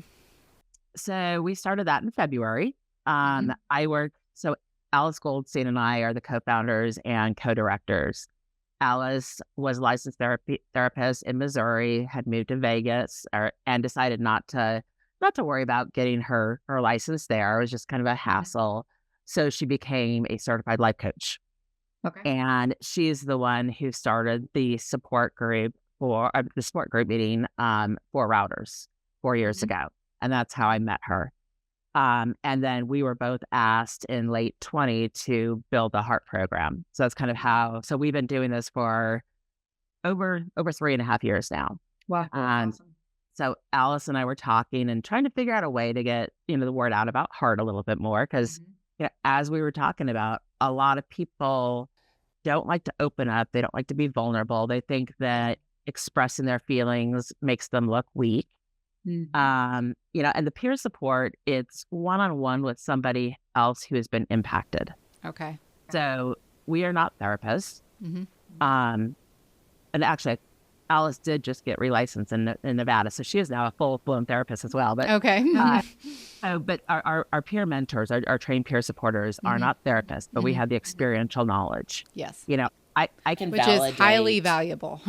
[SPEAKER 5] So we started that in February. So Alice Goldstein and I are the co-founders and co-directors. Alice was a licensed therapist in Missouri, had moved to Vegas, and decided not to worry about getting her license there. It was just kind of a hassle. So she became a certified life coach.
[SPEAKER 1] Okay.
[SPEAKER 5] And she's the one who started the support group meeting for routers 4 years ago. And that's how I met her. And then we were both asked in late 20 to build the Heart program. So that's kind of how, so we've been doing this for over 3.5 years now.
[SPEAKER 1] Wow.
[SPEAKER 5] Awesome. So Alice and I were talking and trying to figure out a way to get, the word out about Heart a little bit more. Because as we were talking about, a lot of people don't like to open up. They don't like to be vulnerable. They think that expressing their feelings makes them look weak. And the peer support, it's one-on-one with somebody else who has been impacted.
[SPEAKER 1] Okay.
[SPEAKER 5] So we are not therapists. And actually, Alice did just get relicensed in Nevada, so she is now a full-blown therapist as well. But
[SPEAKER 1] okay.
[SPEAKER 5] But our peer mentors, our trained peer supporters, are not therapists, but we have the experiential knowledge.
[SPEAKER 1] Yes.
[SPEAKER 5] I can
[SPEAKER 1] which
[SPEAKER 3] validate.
[SPEAKER 1] Is highly valuable,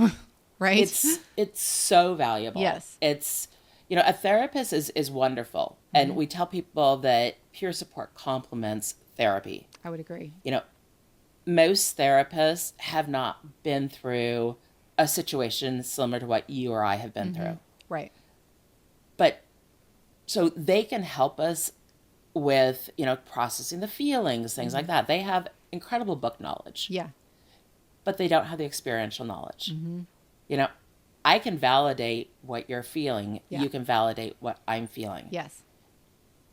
[SPEAKER 1] right?
[SPEAKER 3] It's so valuable.
[SPEAKER 1] Yes.
[SPEAKER 3] It's a therapist is wonderful, and we tell people that peer support complements therapy.
[SPEAKER 1] I would agree.
[SPEAKER 3] Most therapists have not been through a situation similar to what you or I have been through.
[SPEAKER 1] Right.
[SPEAKER 3] But so they can help us with, processing the feelings, things like that. They have incredible book knowledge,
[SPEAKER 1] Yeah.
[SPEAKER 3] but they don't have the experiential knowledge.
[SPEAKER 1] Mm-hmm.
[SPEAKER 3] You know, I can validate what you're feeling.
[SPEAKER 1] Yeah.
[SPEAKER 3] You can validate what I'm feeling.
[SPEAKER 1] Yes.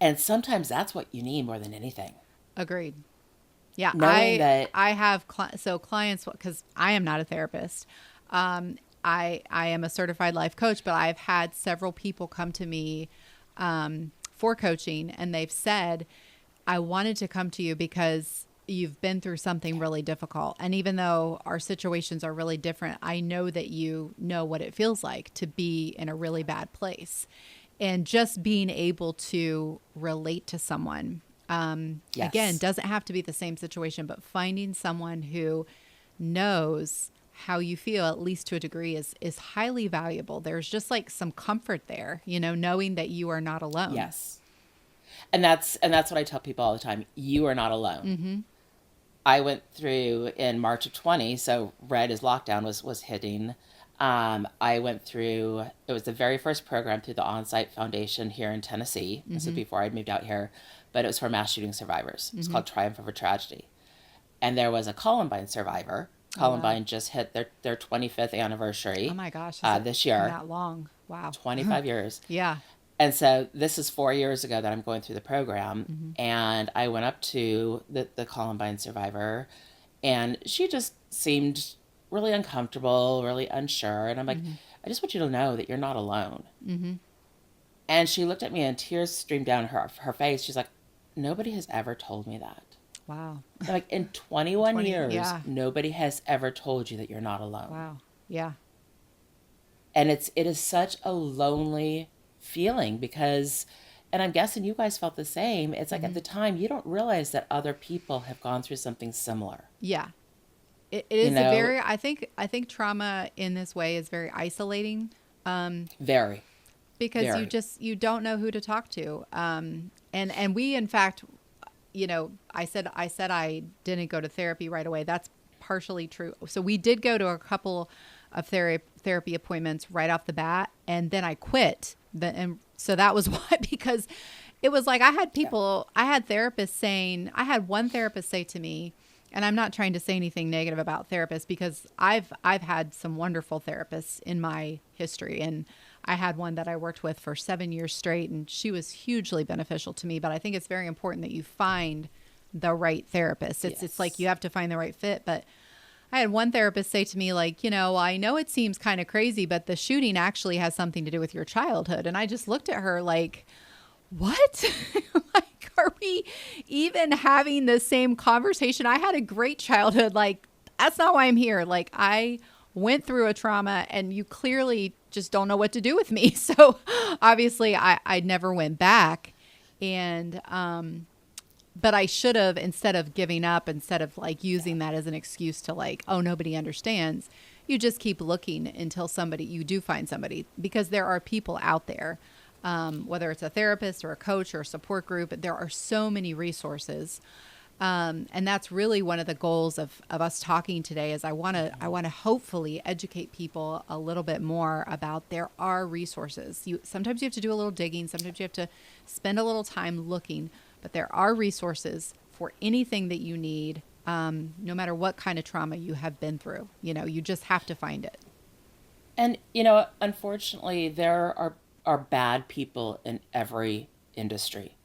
[SPEAKER 3] And sometimes that's what you need more than anything.
[SPEAKER 1] Agreed. Yeah.
[SPEAKER 3] Knowing that
[SPEAKER 1] I have clients, because I am not a therapist. I am a certified life coach, but I've had several people come to me for coaching, and they've said, I wanted to come to you because you've been through something really difficult. And even though our situations are really different, I know that you know what it feels like to be in a really bad place. And just being able to relate to someone,
[SPEAKER 3] Yes.
[SPEAKER 1] again, doesn't have to be the same situation, but finding someone who knows how you feel, at least to a degree, is highly valuable. There's just like some comfort there, knowing that you are not alone.
[SPEAKER 3] Yes. And that's what I tell people all the time. You are not alone.
[SPEAKER 1] Mm-hmm.
[SPEAKER 3] I went through in March of 20, so right as lockdown was hitting. I went through, it was the very first program through the On-Site Foundation here in Tennessee. This was before I'd moved out here, but it was for mass shooting survivors. It's called Triumph Over Tragedy. And there was a Columbine survivor. Columbine just hit their 25th anniversary.
[SPEAKER 1] Oh my gosh.
[SPEAKER 3] This year.
[SPEAKER 1] That long. Wow.
[SPEAKER 3] 25 years.
[SPEAKER 1] Yeah.
[SPEAKER 3] And so this is 4 years ago that I'm going through the program. And I went up to the Columbine survivor, and she just seemed really uncomfortable, really unsure. And I'm like, I just want you to know that you're not alone.
[SPEAKER 1] Mm-hmm.
[SPEAKER 3] And she looked at me and tears streamed down her face. She's like, nobody has ever told me that.
[SPEAKER 1] Wow.
[SPEAKER 3] I'm like, in 21 years,
[SPEAKER 1] yeah.
[SPEAKER 3] nobody has ever told you that you're not alone.
[SPEAKER 1] Wow. Yeah.
[SPEAKER 3] And it is such a lonely feeling because, and I'm guessing you guys felt the same. It's like at the time, you don't realize that other people have gone through something similar.
[SPEAKER 1] Yeah. It is a very, I think trauma in this way is very isolating.
[SPEAKER 3] Very.
[SPEAKER 1] Because
[SPEAKER 3] Very.
[SPEAKER 1] you don't know who to talk to. And we, in fact, I said I didn't go to therapy right away. That's partially true. So we did go to a couple of therapy appointments right off the bat, and then I quit. And so that was why, because it was like I had one therapist say to me, and I'm not trying to say anything negative about therapists, because I've had some wonderful therapists in my history, and I had one that I worked with for 7 years straight, and she was hugely beneficial to me. But I think it's very important that you find the right therapist. It's like you have to find the right fit. But I had one therapist say to me, like, I know it seems kind of crazy, but the shooting actually has something to do with your childhood. And I just looked at her like, what? Like, are we even having the same conversation? I had a great childhood. Like, that's not why I'm here. Like, I went through a trauma, and you clearly just don't know what to do with me. So obviously I never went back. And, but I should have, instead of giving up, instead of like using that as an excuse to like, oh, nobody understands, you just keep looking until you do find somebody, because there are people out there, whether it's a therapist or a coach or a support group, there are so many resources. And that's really one of the goals of us talking today is I want to hopefully educate people a little bit more about there are resources. Sometimes you have to do a little digging. Sometimes you have to spend a little time looking, but there are resources for anything that you need, no matter what kind of trauma you have been through. You just have to find it.
[SPEAKER 3] And, unfortunately, there are bad people in every industry.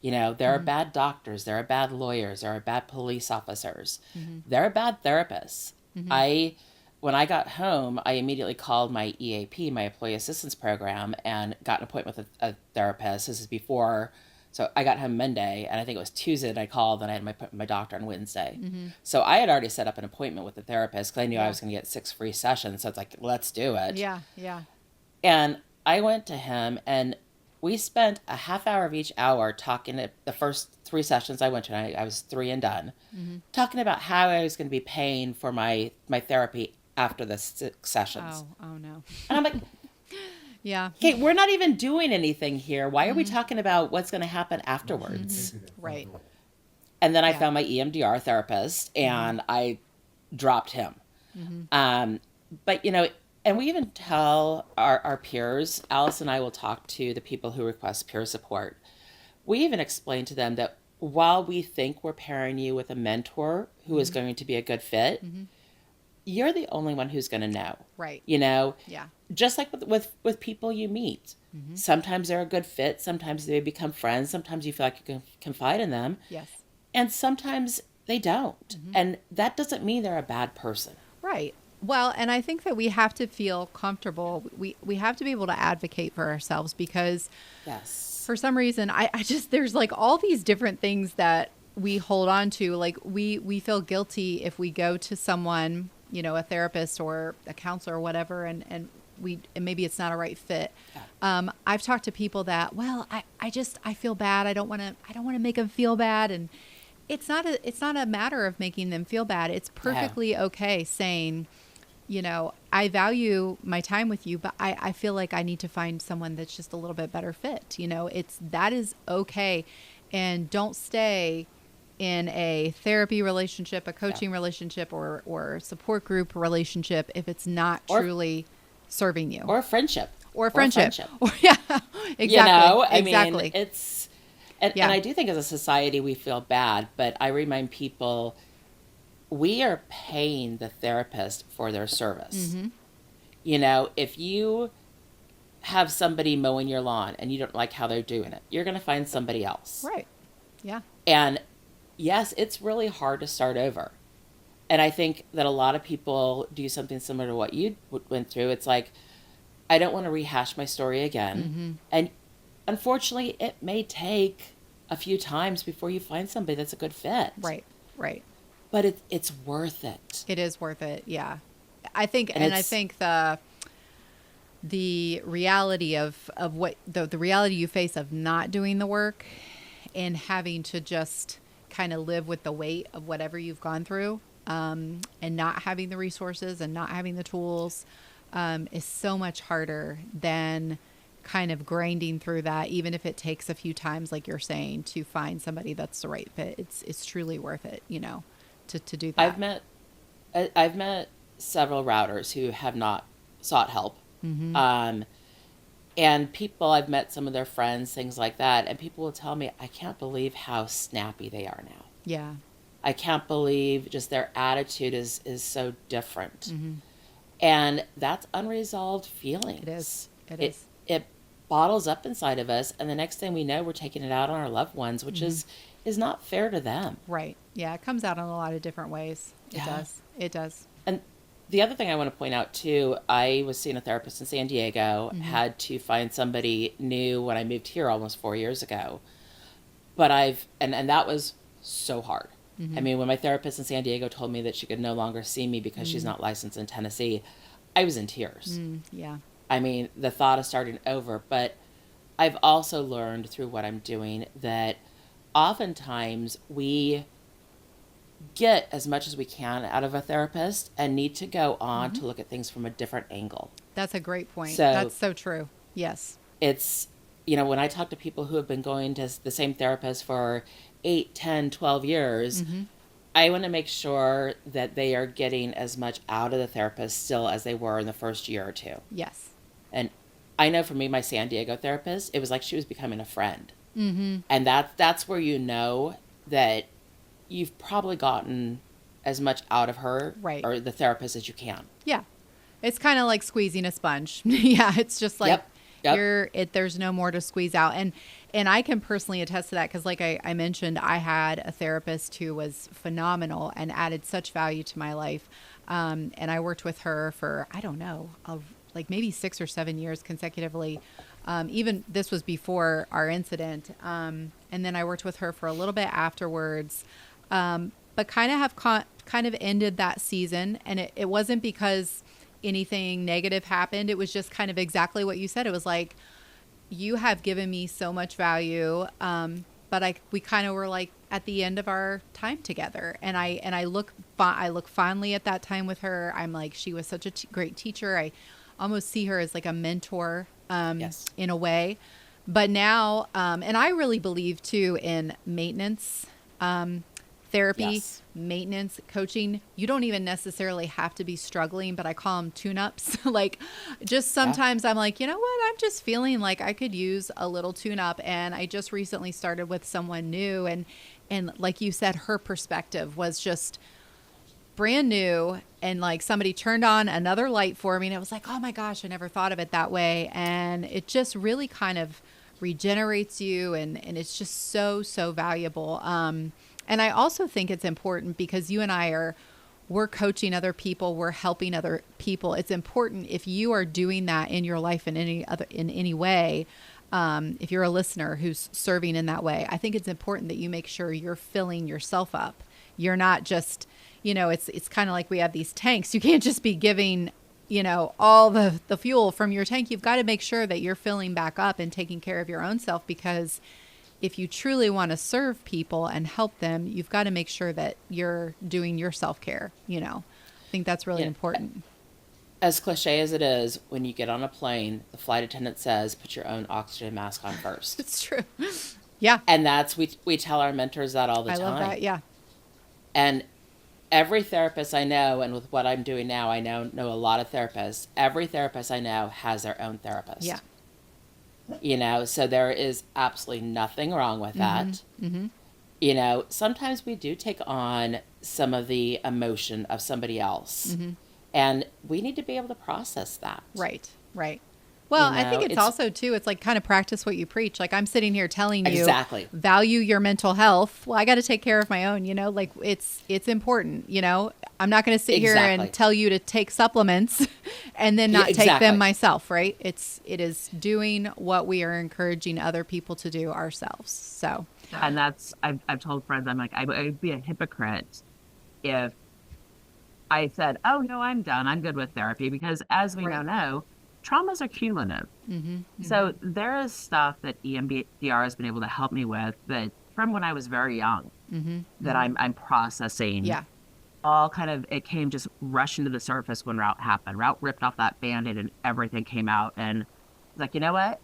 [SPEAKER 3] There are bad doctors, there are bad lawyers, there are bad police officers, there are bad therapists. When I got home, I immediately called my EAP, my Employee Assistance Program, and got an appointment with a therapist. This is before, so I got home Monday, and I think it was Tuesday that I called, and I had my doctor on Wednesday. So I had already set up an appointment with the therapist because I knew I was going to get 6 free sessions. So it's like, let's do it.
[SPEAKER 1] Yeah, yeah.
[SPEAKER 3] And I went to him, and we spent a half hour of each hour talking at the first 3 sessions I went to, and I was 3 and done, talking about how I was going to be paying for my therapy after the 6 sessions.
[SPEAKER 1] Oh no.
[SPEAKER 3] And I'm like,
[SPEAKER 1] yeah.
[SPEAKER 3] Okay, we're not even doing anything here. Why are we talking about what's going to happen afterwards?
[SPEAKER 1] Right.
[SPEAKER 3] And then I found my EMDR therapist, and I dropped him. But, and we even tell our peers, Alice and I will talk to the people who request peer support. We even explain to them that while we think we're pairing you with a mentor who is going to be a good fit, you're the only one who's going to know.
[SPEAKER 1] Right.
[SPEAKER 3] You know,
[SPEAKER 1] Yeah.
[SPEAKER 3] just like with people you meet. Sometimes they're a good fit. Sometimes they become friends. Sometimes you feel like you can confide in them.
[SPEAKER 1] Yes.
[SPEAKER 3] And sometimes they don't. And that doesn't mean they're a bad person.
[SPEAKER 1] Right. Well, and I think that we have to feel comfortable. We have to be able to advocate for ourselves, because
[SPEAKER 3] Yes.
[SPEAKER 1] for some reason, I just, there's like all these different things that we hold on to. Like we feel guilty if we go to someone, you know, a therapist or a counselor or whatever, and maybe it's not a right fit. I've talked to people that, well, I feel bad. I don't want to make them feel bad. And it's not a matter of making them feel bad. It's perfectly okay saying, you know, I value my time with you, but I feel like I need to find someone that's just a little bit better fit. You know, that is okay. And don't stay in a therapy relationship, a coaching relationship, or support group relationship if it's not truly serving you.
[SPEAKER 3] Or a friendship.
[SPEAKER 1] Or yeah, exactly.
[SPEAKER 3] You know, I
[SPEAKER 1] exactly.
[SPEAKER 3] mean, it's, and I do think as a society we feel bad, but I remind people we are paying the therapist for their service. You know, if you have somebody mowing your lawn and you don't like how they're doing it, you're going to find somebody else.
[SPEAKER 1] Right. Yeah.
[SPEAKER 3] And yes, it's really hard to start over. And I think that a lot of people do something similar to what you went through. It's like, I don't want to rehash my story again. And unfortunately, it may take a few times before you find somebody that's a good fit.
[SPEAKER 1] Right. Right.
[SPEAKER 3] But it's worth it.
[SPEAKER 1] It is worth it. Yeah. I think the reality of what the reality you face of not doing the work and having to just kind of live with the weight of whatever you've gone through, and not having the resources and not having the tools, is so much harder than kind of grinding through that, even if it takes a few times, like you're saying, to find somebody that's the right fit. It's truly worth it, you know, to do that.
[SPEAKER 3] I've met several routers who have not sought help. And people, I've met some of their friends, things like that, and people will tell me, I can't believe how snappy they are now.
[SPEAKER 1] Yeah.
[SPEAKER 3] I can't believe just their attitude is so different. And that's unresolved feelings.
[SPEAKER 1] It is. It is.
[SPEAKER 3] It bottles up inside of us, and the next thing we know, we're taking it out on our loved ones, which is not fair to them.
[SPEAKER 1] Right. Yeah, it comes out in a lot of different ways. It does. It does.
[SPEAKER 3] And the other thing I want to point out too, I was seeing a therapist in San Diego, had to find somebody new when I moved here almost 4 years ago. But and that was so hard. I mean, when my therapist in San Diego told me that she could no longer see me because she's not licensed in Tennessee, I was in tears.
[SPEAKER 1] Yeah.
[SPEAKER 3] I mean, the thought of starting over. But I've also learned through what I'm doing that oftentimes we get as much as we can out of a therapist and need to go on to look at things from a different angle.
[SPEAKER 1] That's a great point.
[SPEAKER 3] So
[SPEAKER 1] that's so true. Yes.
[SPEAKER 3] It's, you know, when I talk to people who have been going to the same therapist for 8, 10, 12 years, I want to make sure that they are getting as much out of the therapist still as they were in the first year or two.
[SPEAKER 1] Yes.
[SPEAKER 3] And I know for me, my San Diego therapist, it was like she was becoming a friend. And that's where you know that you've probably gotten as much out of her or the therapist as you can.
[SPEAKER 1] Yeah. It's kind of like squeezing a sponge. Yeah. It's just like there's no more to squeeze out. And I can personally attest to that, because like I mentioned, I had a therapist who was phenomenal and added such value to my life. And I worked with her for, I don't know, like maybe 6 or 7 years consecutively. Even this was before our incident. And then I worked with her for a little bit afterwards. But kind of ended that season. And it wasn't because anything negative happened. It was just kind of exactly what you said. It was like, you have given me so much value. But we kind of were like at the end of our time together. And I look fondly at that time with her. I'm like, she was such a great teacher. I almost see her as like a mentor, in a way. But now, and I really believe too in maintenance, Therapy,
[SPEAKER 3] Yes.
[SPEAKER 1] maintenance, coaching, you don't even necessarily have to be struggling, but I call them tune-ups. Like, just sometimes I'm like, you know what? I'm just feeling like I could use a little tune-up. And I just recently started with someone new, and like you said, her perspective was just brand new, and like somebody turned on another light for me, and it was like, oh my gosh, I never thought of it that way. And it just really kind of regenerates you, and it's just so valuable. And I also think it's important because you and we're coaching other people, we're helping other people. It's important if you are doing that in your life in any way. If you're a listener who's serving in that way, I think it's important that you make sure you're filling yourself up. You're not just, it's kind of like we have these tanks. You can't just be giving, all the fuel from your tank. You've got to make sure that you're filling back up and taking care of your own self, because if you truly want to serve people and help them, you've got to make sure that you're doing your self-care. I think that's really important.
[SPEAKER 3] As cliche as it is, when you get on a plane, the flight attendant says, put your own oxygen mask on first.
[SPEAKER 1] It's true. Yeah.
[SPEAKER 3] And we tell our mentors that all the time.
[SPEAKER 1] I love that. Yeah.
[SPEAKER 3] And every therapist I know, and with what I'm doing now, I know a lot of therapists. Every therapist I know has their own therapist.
[SPEAKER 1] Yeah.
[SPEAKER 3] So there is absolutely nothing wrong with that. Mm-hmm. Sometimes we do take on some of the emotion of somebody else, and we need to be able to process that.
[SPEAKER 1] Right. Well, I think it's also too, it's like kind of practice what you preach. Like I'm sitting here telling you,
[SPEAKER 3] exactly,
[SPEAKER 1] value your mental health. Well, I got to take care of my own, like it's important, I'm not going to sit here and tell you to take supplements and then not take them myself. Right. It is doing what we are encouraging other people to do ourselves. So,
[SPEAKER 5] and that's, I've told friends, I'm like, I would be a hypocrite if I said, oh no, I'm done. I'm good with therapy, because as we now know, traumas are cumulative. So there is stuff that EMDR has been able to help me with that from when I was very young that I'm processing.
[SPEAKER 1] Yeah.
[SPEAKER 5] All kind of, it came just rushing to the surface when Route happened. Route ripped off that Band-Aid and everything came out. And it's like, you know what?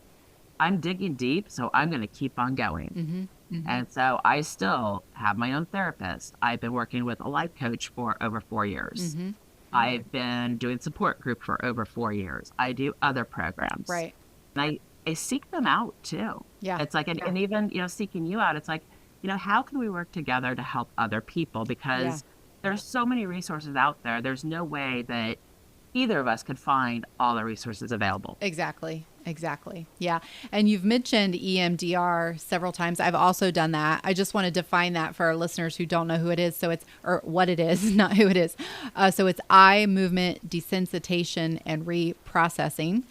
[SPEAKER 5] I'm digging deep, so I'm going to keep on going. And so I still have my own therapist. I've been working with a life coach for over 4 years. I've been doing support group for over 4 years. I do other programs.
[SPEAKER 1] Right.
[SPEAKER 5] And I seek them out too.
[SPEAKER 1] Yeah.
[SPEAKER 5] It's like, and even, seeking you out, it's like, how can we work together to help other people? Because there's so many resources out there. There's no way that either of us could find all the resources available.
[SPEAKER 1] Exactly. Yeah. And you've mentioned EMDR several times. I've also done that. I just want to define that for our listeners who don't know who it is. So or what it is, not who it is. So it's eye movement desensitization and reprocessing.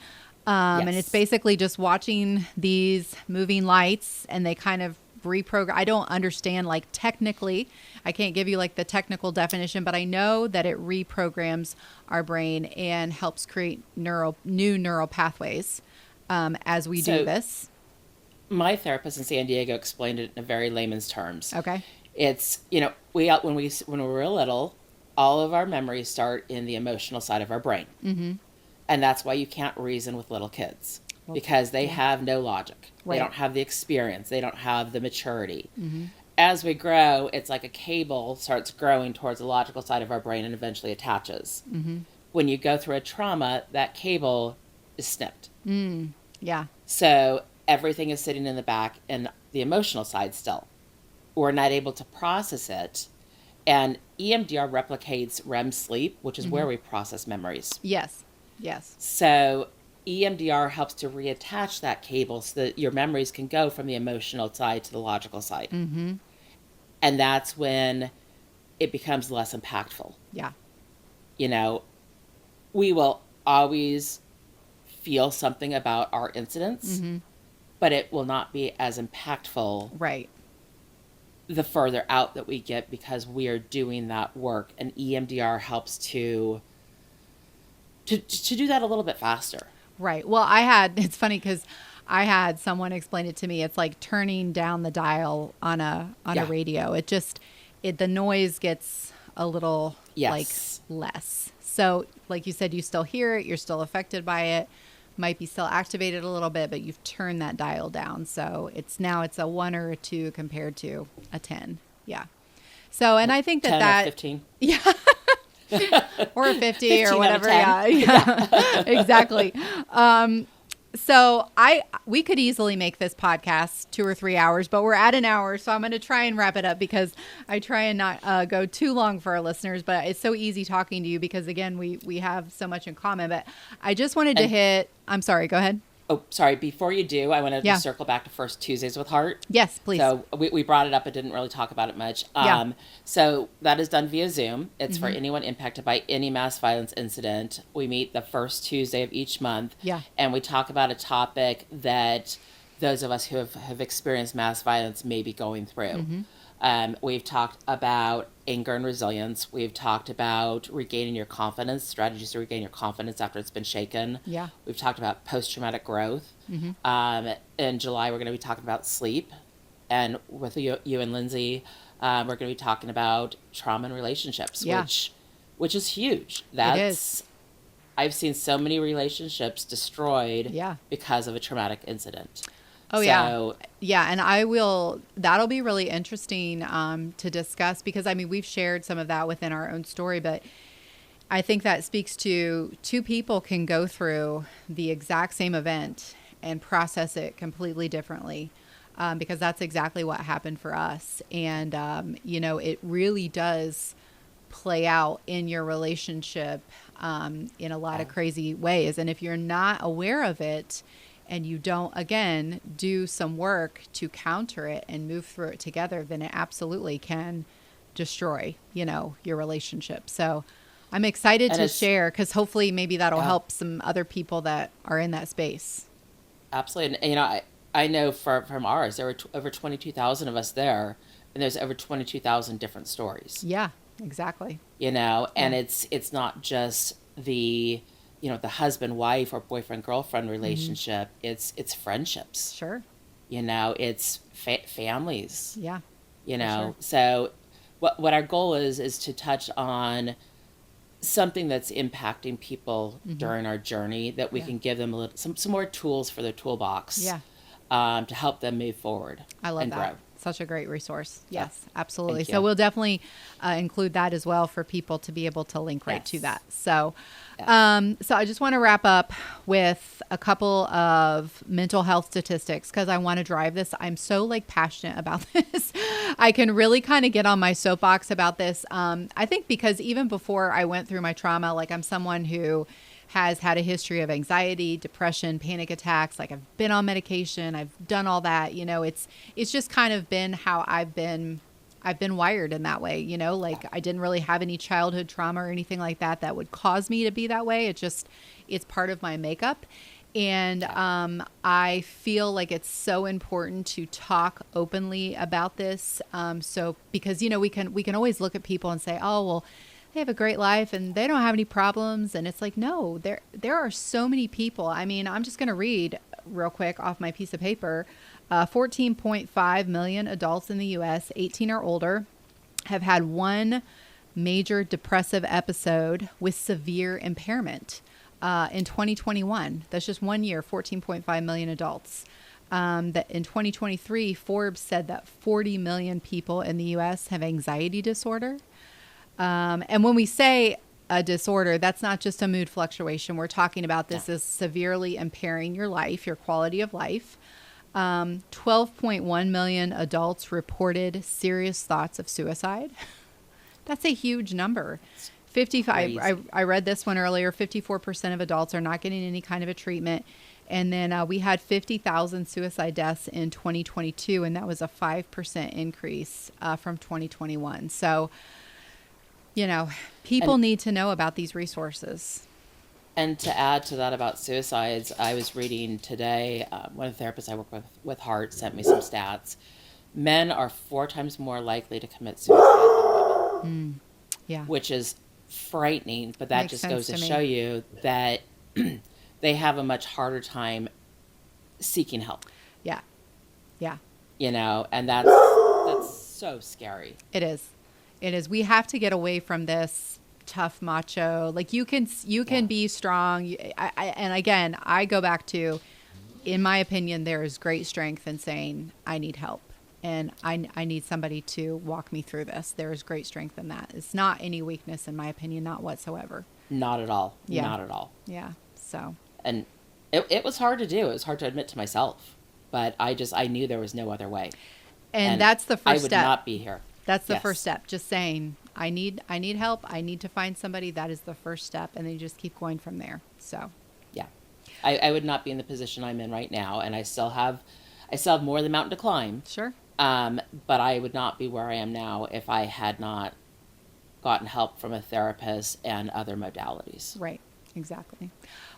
[SPEAKER 1] And it's basically just watching these moving lights, and they kind of reprogram. I don't understand, like, technically, I can't give you like the technical definition, but I know that it reprograms our brain and helps create new neural pathways as we do this.
[SPEAKER 3] My therapist in San Diego explained it in a very layman's terms.
[SPEAKER 1] Okay.
[SPEAKER 3] It's, when we're little, all of our memories start in the emotional side of our brain. And that's why you can't reason with little kids, because they have no logic. Right. They don't have the experience. They don't have the maturity. As we grow, it's like a cable starts growing towards the logical side of our brain and eventually attaches. When you go through a trauma, that cable is snipped.
[SPEAKER 1] Yeah.
[SPEAKER 3] So everything is sitting in the back and the emotional side still. We're not able to process it. And EMDR replicates REM sleep, which is where we process memories.
[SPEAKER 1] Yes.
[SPEAKER 3] So EMDR helps to reattach that cable so that your memories can go from the emotional side to the logical side. And that's when it becomes less impactful.
[SPEAKER 1] Yeah.
[SPEAKER 3] We will always feel something about our incidents, but it will not be as impactful.
[SPEAKER 1] Right.
[SPEAKER 3] The further out that we get, because we are doing that work, and EMDR helps to do that a little bit faster.
[SPEAKER 1] Right. Well, it's funny because I had someone explain it to me. It's like turning down the dial on a radio. The noise gets a little like less. So like you said, you still hear it. You're still affected by it. Might be still activated a little bit, but you've turned that dial down. So it's a 1 or a 2 compared to a 10. Yeah. So, and I think
[SPEAKER 3] 10
[SPEAKER 1] that
[SPEAKER 3] or 15.
[SPEAKER 1] yeah. Or 50
[SPEAKER 3] 15
[SPEAKER 1] or
[SPEAKER 3] out of
[SPEAKER 1] whatever.
[SPEAKER 3] 10.
[SPEAKER 1] Yeah. Exactly. So we could easily make this podcast 2 or 3 hours, but we're at an hour. So I'm going to try and wrap it up because I try and not go too long for our listeners, but it's so easy talking to you because again, we have so much in common, but I just wanted to I'm sorry, go ahead.
[SPEAKER 3] Oh, sorry. Before you do, I wanted
[SPEAKER 1] Yeah.
[SPEAKER 3] to circle back to First Tuesdays with Heart.
[SPEAKER 1] Yes, please.
[SPEAKER 3] So we brought it up, but didn't really talk about it much.
[SPEAKER 1] Yeah.
[SPEAKER 3] So that is done via Zoom. It's for anyone impacted by any mass violence incident. We meet the first Tuesday of each month.
[SPEAKER 1] Yeah.
[SPEAKER 3] And we talk about a topic that those of us who have experienced mass violence may be going through. We've talked about anger and resilience. We've talked about regaining your confidence, strategies to regain your confidence after it's been shaken.
[SPEAKER 1] Yeah.
[SPEAKER 3] We've talked about post-traumatic growth. In July, we're going to be talking about sleep. And with you and Lindsay, we're going to be talking about trauma and relationships,
[SPEAKER 1] Yeah.
[SPEAKER 3] which is huge.
[SPEAKER 1] It is.
[SPEAKER 3] I've seen so many relationships destroyed
[SPEAKER 1] Yeah.
[SPEAKER 3] because of a traumatic incident.
[SPEAKER 1] Oh, yeah. Yeah. And that'll be really interesting to discuss because, I mean, we've shared some of that within our own story, but I think that speaks to two people can go through the exact same event and process it completely differently because that's exactly what happened for us. And, it really does play out in your relationship in a lot of crazy ways. And if you're not aware of it, and you don't, again, do some work to counter it and move through it together, then it absolutely can destroy, your relationship. So I'm excited to share because hopefully maybe that'll help some other people that are in that space.
[SPEAKER 3] Absolutely. And, I know from ours, there were over 22,000 of us there, and there's over 22,000 different stories.
[SPEAKER 1] Yeah, exactly.
[SPEAKER 3] And it's not just the the husband, wife, or boyfriend, girlfriend relationship. It's friendships.
[SPEAKER 1] Sure.
[SPEAKER 3] It's families.
[SPEAKER 1] Yeah.
[SPEAKER 3] Sure. So what our goal is to touch on something that's impacting people during our journey that we can give them some more tools for their toolbox.
[SPEAKER 1] Yeah.
[SPEAKER 3] To help them move forward.
[SPEAKER 1] I love
[SPEAKER 3] and
[SPEAKER 1] that.
[SPEAKER 3] grow.
[SPEAKER 1] Such a great resource. Yes, absolutely.
[SPEAKER 3] Thank
[SPEAKER 1] So
[SPEAKER 3] you.
[SPEAKER 1] we'll definitely include that as well for people to be able to link right to that. So, so I just want to wrap up with a couple of mental health statistics because I want to drive this. I'm so passionate about this. I can really kind of get on my soapbox about this. I think because even before I went through my trauma, I'm someone who has had a history of anxiety, depression, panic attacks. I've been on medication. I've done all that. It's just kind of been how I've been wired in that way. I didn't really have any childhood trauma or anything like that would cause me to be that way. It's part of my makeup. And I feel like it's so important to talk openly about this. So because, we can always look at people and say, oh, well, they have a great life and they don't have any problems. And it's no, there are so many people. I mean, I'm just going to read real quick off my piece of paper. 14.5 million adults in the U.S., 18 or older, have had one major depressive episode with severe impairment in 2021. That's just 1 year, 14.5 million adults. That in 2023, Forbes said that 40 million people in the U.S. have anxiety disorder. And when we say a disorder, that's not just a mood fluctuation. We're talking about this as severely impairing your life, your quality of life. 12.1 million adults reported serious thoughts of suicide. That's a huge number. 55. I read this one earlier. 54% of adults are not getting any kind of a treatment. And then we had 50,000 suicide deaths in 2022, and that was a 5% increase from 2021. So, people need to know about these resources.
[SPEAKER 3] And to add to that about suicides, I was reading today, one of the therapists I work with Heart sent me some stats. Men are 4 times more likely to commit suicide than women.
[SPEAKER 1] Yeah.
[SPEAKER 3] Which is frightening, but that
[SPEAKER 1] Makes
[SPEAKER 3] just
[SPEAKER 1] sense
[SPEAKER 3] goes to
[SPEAKER 1] me.
[SPEAKER 3] show you that they have a much harder time seeking help.
[SPEAKER 1] Yeah. Yeah.
[SPEAKER 3] And that's so scary.
[SPEAKER 1] It is. It is. We have to get away from this tough macho. You can be strong. And again, I go back to, in my opinion, there is great strength in saying, I need help. and I need somebody to walk me through this. There is great strength in that. It's not any weakness, in my opinion, not whatsoever.
[SPEAKER 3] Not at all.
[SPEAKER 1] Yeah.
[SPEAKER 3] Not at all.
[SPEAKER 1] Yeah. So.
[SPEAKER 3] And it was hard to do. It was hard to admit to myself, but I knew there was no other way.
[SPEAKER 1] And that's the first step.
[SPEAKER 3] I would not be here.
[SPEAKER 1] That's the first step. Just saying, I need help. I need to find somebody. That is the first step. And then you just keep going from there. So.
[SPEAKER 3] Yeah. I would not be in the position I'm in right now. And I still have more of the mountain to climb.
[SPEAKER 1] Sure.
[SPEAKER 3] But I would not be where I am now if I had not gotten help from a therapist and other modalities.
[SPEAKER 1] Right. Exactly.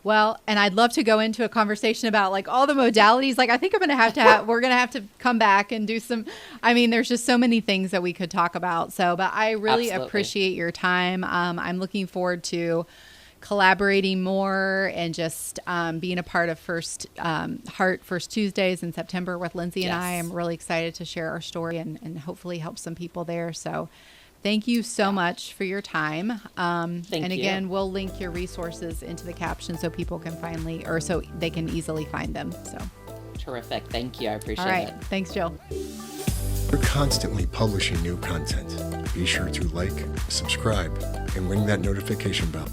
[SPEAKER 1] Well, and I'd love to go into a conversation about like all the modalities. Like I think we're going to have to come back and do some, there's just so many things that we could talk about. So, but I really appreciate your time. I'm looking forward to collaborating more and just being a part of Heart First Tuesdays in September with Lindsay and I. I'm really excited to share our story and hopefully help some people there. So thank you so much for your time.
[SPEAKER 3] Thank you.
[SPEAKER 1] Again, we'll link your resources into the caption so people can so they can easily find them. So
[SPEAKER 3] terrific. Thank you. I appreciate it.
[SPEAKER 1] All right. Thanks, Jill.
[SPEAKER 4] We're constantly publishing new content. Be sure to like, subscribe, and ring that notification bell.